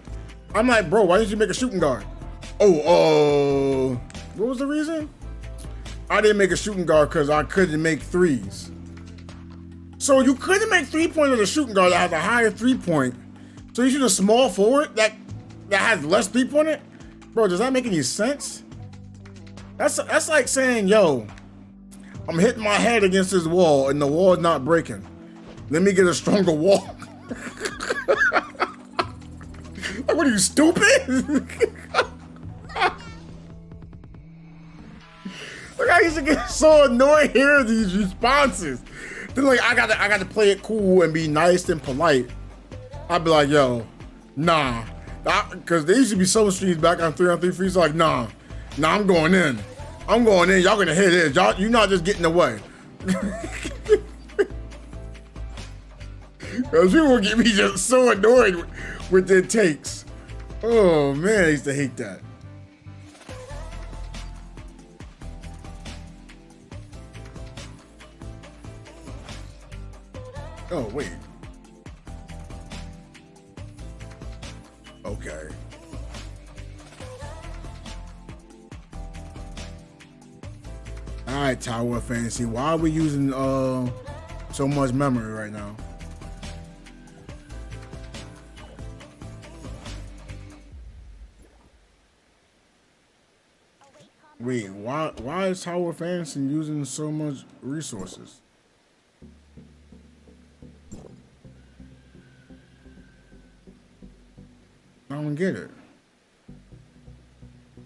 I'm like, bro, why didn't you make a shooting guard? What was the reason? I didn't make a shooting guard because I couldn't make 3s. So you couldn't make 3-pointers with a shooting guard that has a higher 3-point. So you shoot a small forward that has less 3-pointer? Bro, does that make any sense? That's like saying, yo, I'm hitting my head against this wall and the wall's not breaking. Let me get a stronger wall. Like, what are you, stupid? Like, I used to get so annoyed hearing these responses. Then like I got to play it cool and be nice and polite. I'd be like, yo, nah, Because there used to be some streams back on 3-on-3 freestyle. Like, nah, I'm going in. I'm going in. Y'all gonna hit it. You're not just getting away. Because people would get me just so annoyed with their takes. Oh man, I used to hate that. Oh wait. Okay. All right, Tower of Fantasy. Why are we using so much memory right now? Wait, why is Tower of Fantasy using so much resources? I don't get it.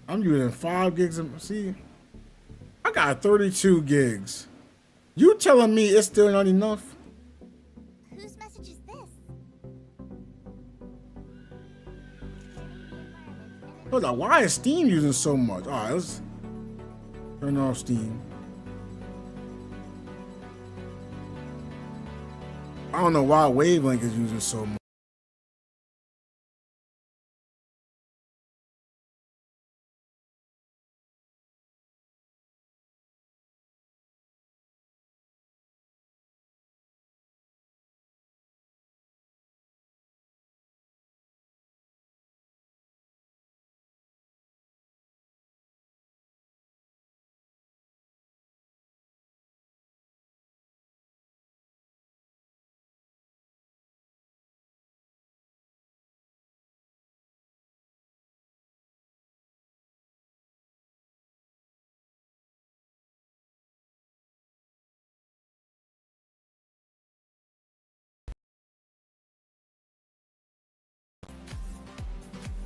I'm using 5 gigs of, see, I got 32 gigs. You telling me it's still not enough? Whose message is this? Hold on, why is Steam using so much? All right, let's turn off Steam. I don't know why Wavelength is using so much.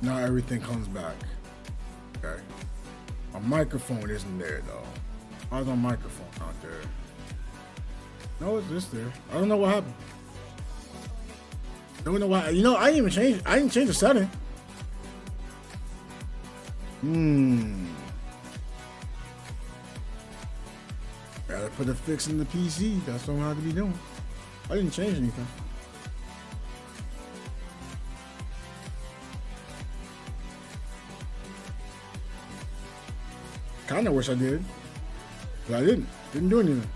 Now everything comes back. Okay. My microphone isn't there though. Why is my microphone not there? No, it's just there. I don't know what happened. I don't know why. You know, I didn't change the setting. Gotta put a fix in the PC. That's what I'm gonna have to be doing. I didn't change anything. Kinda wish I did, but I didn't. Didn't do anything.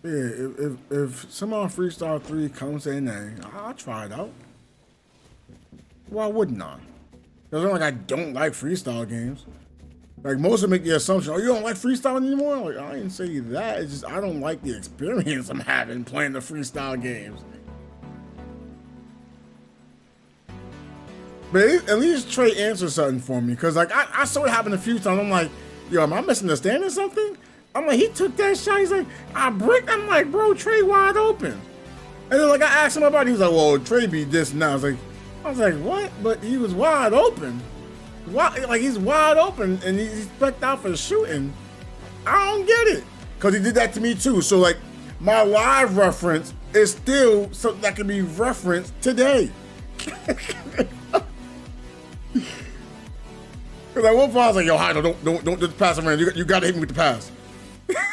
Yeah, if somehow Freestyle 3 comes in there, I'll try it out. Why wouldn't I? It's not like I don't like freestyle games. Like most of them make the assumption, oh, you don't like freestyle anymore? Like, I didn't say that. It's just I don't like the experience I'm having playing the freestyle games. But at least Trey answered something for me, because like I saw it happen a few times. I'm like, yo, am I misunderstanding something? I'm like, he took that shot. He's like, I bricked. I'm like, bro, Trey wide open. And then like I asked him about it. He was like, well, Trey be this now. I was like, what? But he was wide open. Why? Like he's wide open and he's specced out for shooting. I don't get it. Because he did that to me too. So like my live reference is still something that can be referenced today. Because at one point I was like, yo, Heido, don't just pass around. You gotta hit me with the pass.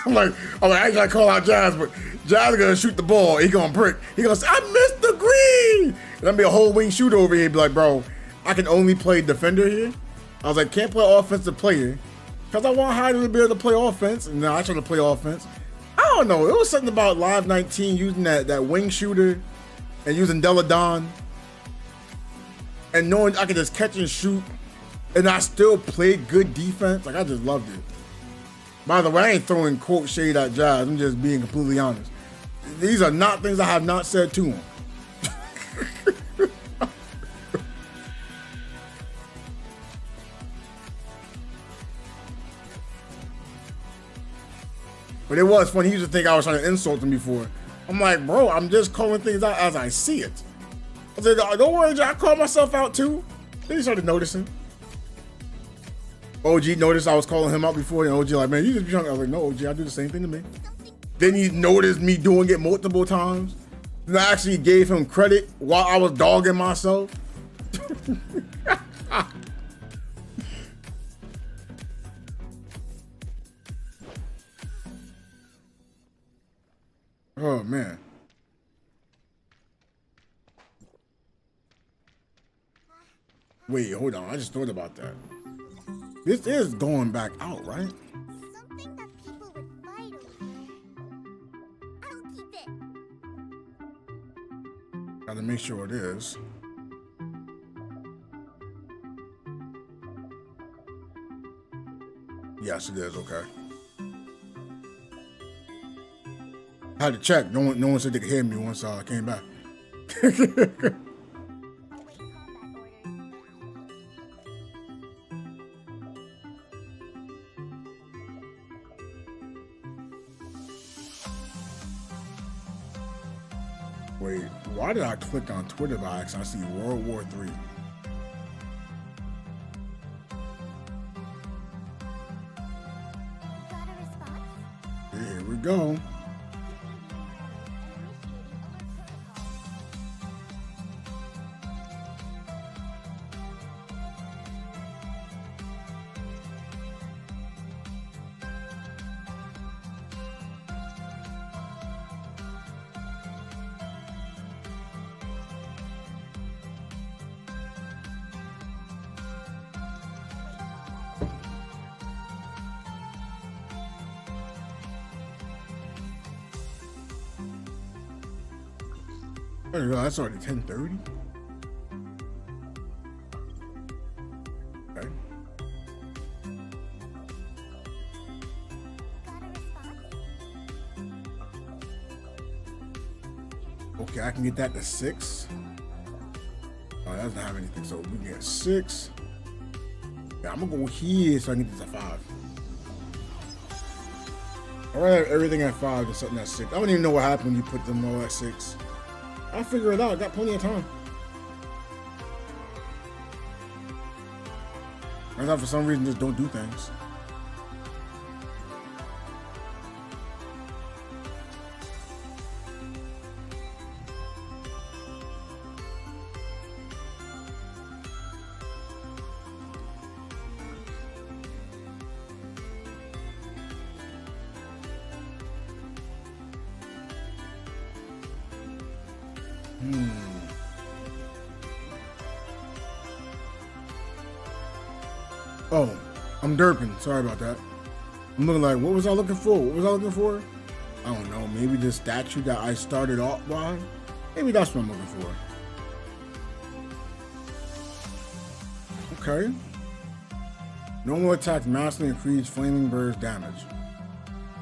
I'm like, I ain't gonna call out Jazz, but Jazz is gonna shoot the ball. He gonna brick. He gonna say, I missed the green. And I'm be a whole wing shooter over here. Be like, bro, I can only play defender here. I was like, can't play offensive player. Because I want Heido to be able to play offense. And now I try to play offense. I don't know. It was something about Live 19 using that wing shooter and using Deladon. And knowing I could just catch and shoot. And I still played good defense. Like, I just loved it. By the way, I ain't throwing quote shade at Jazz. I'm just being completely honest. These are not things I have not said to him. But it was funny. He used to think I was trying to insult him before. I'm like, bro, I'm just calling things out as I see it. I said, don't worry, Jazz, I call myself out too. Then he started noticing. OG noticed I was calling him out before, and OG like, man, you just be trying. I was like, no, OG, I do the same thing to me. Then he noticed me doing it multiple times. And I actually gave him credit while I was dogging myself. Oh man. Wait, hold on. I just thought about that. This is going back out, right? Something that people would fight over. I'll keep it. Gotta make sure it is. Yes, it is. Okay. I had to check. No one said they could hear me once I came back. Wait, why did I click on Twitter by accident? I see World War III. Got a response? Here we go. Oh, that's already 10:30. Okay. Got a response? Okay, I can get that to 6. Oh, that doesn't have anything, so we can get 6. Yeah, I'm gonna go here so I can get this at 5. I'd rather have everything at 5 than something at 6. I don't even know what happened when you put them all at 6. I'll figure it out. I got plenty of time. I thought for some reason just don't do things. Oh, I'm derping. Sorry about that. I'm looking like, what was I looking for? What was I looking for? I don't know. Maybe the statue that I started off by? Maybe that's what I'm looking for. Okay. Normal attacks massively increase flaming birds damage.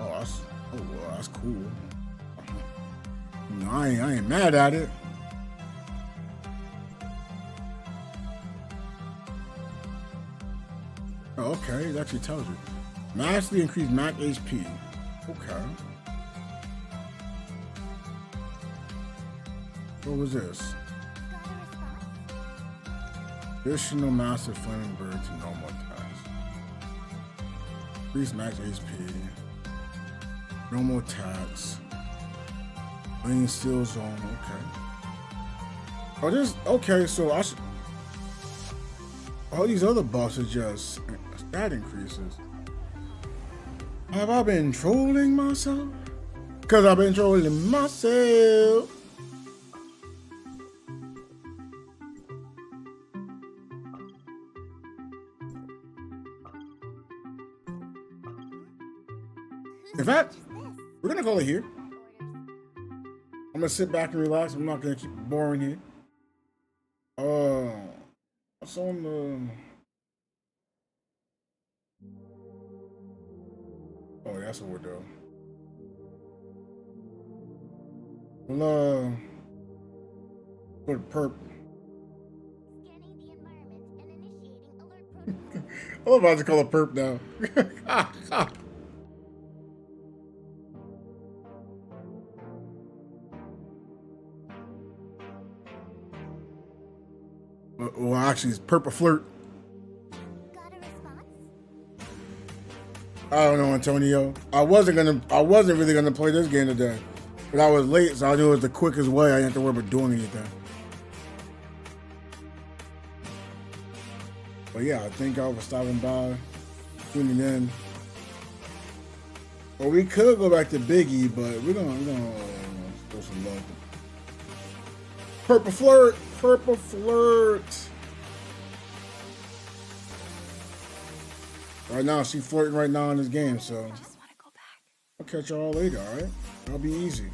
Oh, well, that's cool. No, I ain't mad at it. Oh, okay, it actually tells you. Massively increase max HP. Okay. What was this? Got a response? Additional massive flaming bird to normal attacks. Increase max HP. Normal attacks. Flaming steel zone. Okay. Oh, this. Okay, so I should. All these other buffs are just stat increases. Have I been trolling myself? Because I've been trolling myself. In fact, we're going to call it here. I'm going to sit back and relax. I'm not going to keep it boring here. What's on the... Oh, that's what we're doing. Well, for the perp. Scanning the environment and initiating alert protocol. I love how to call it perp now. Well, actually, it's perp a flirt. Got a response? I don't know, Antonio. I wasn't really gonna play this game today, but I was late, so I knew it was the quickest way. I didn't have to worry about doing anything. But yeah, I thank y'all for stopping by, tuning in. Or we could go back to Biggie, but we're gonna throw some love. Purple flirt. Right now, she's flirting right now in this game, so Just want to go back. I'll catch y'all later, all right? I'll be easy.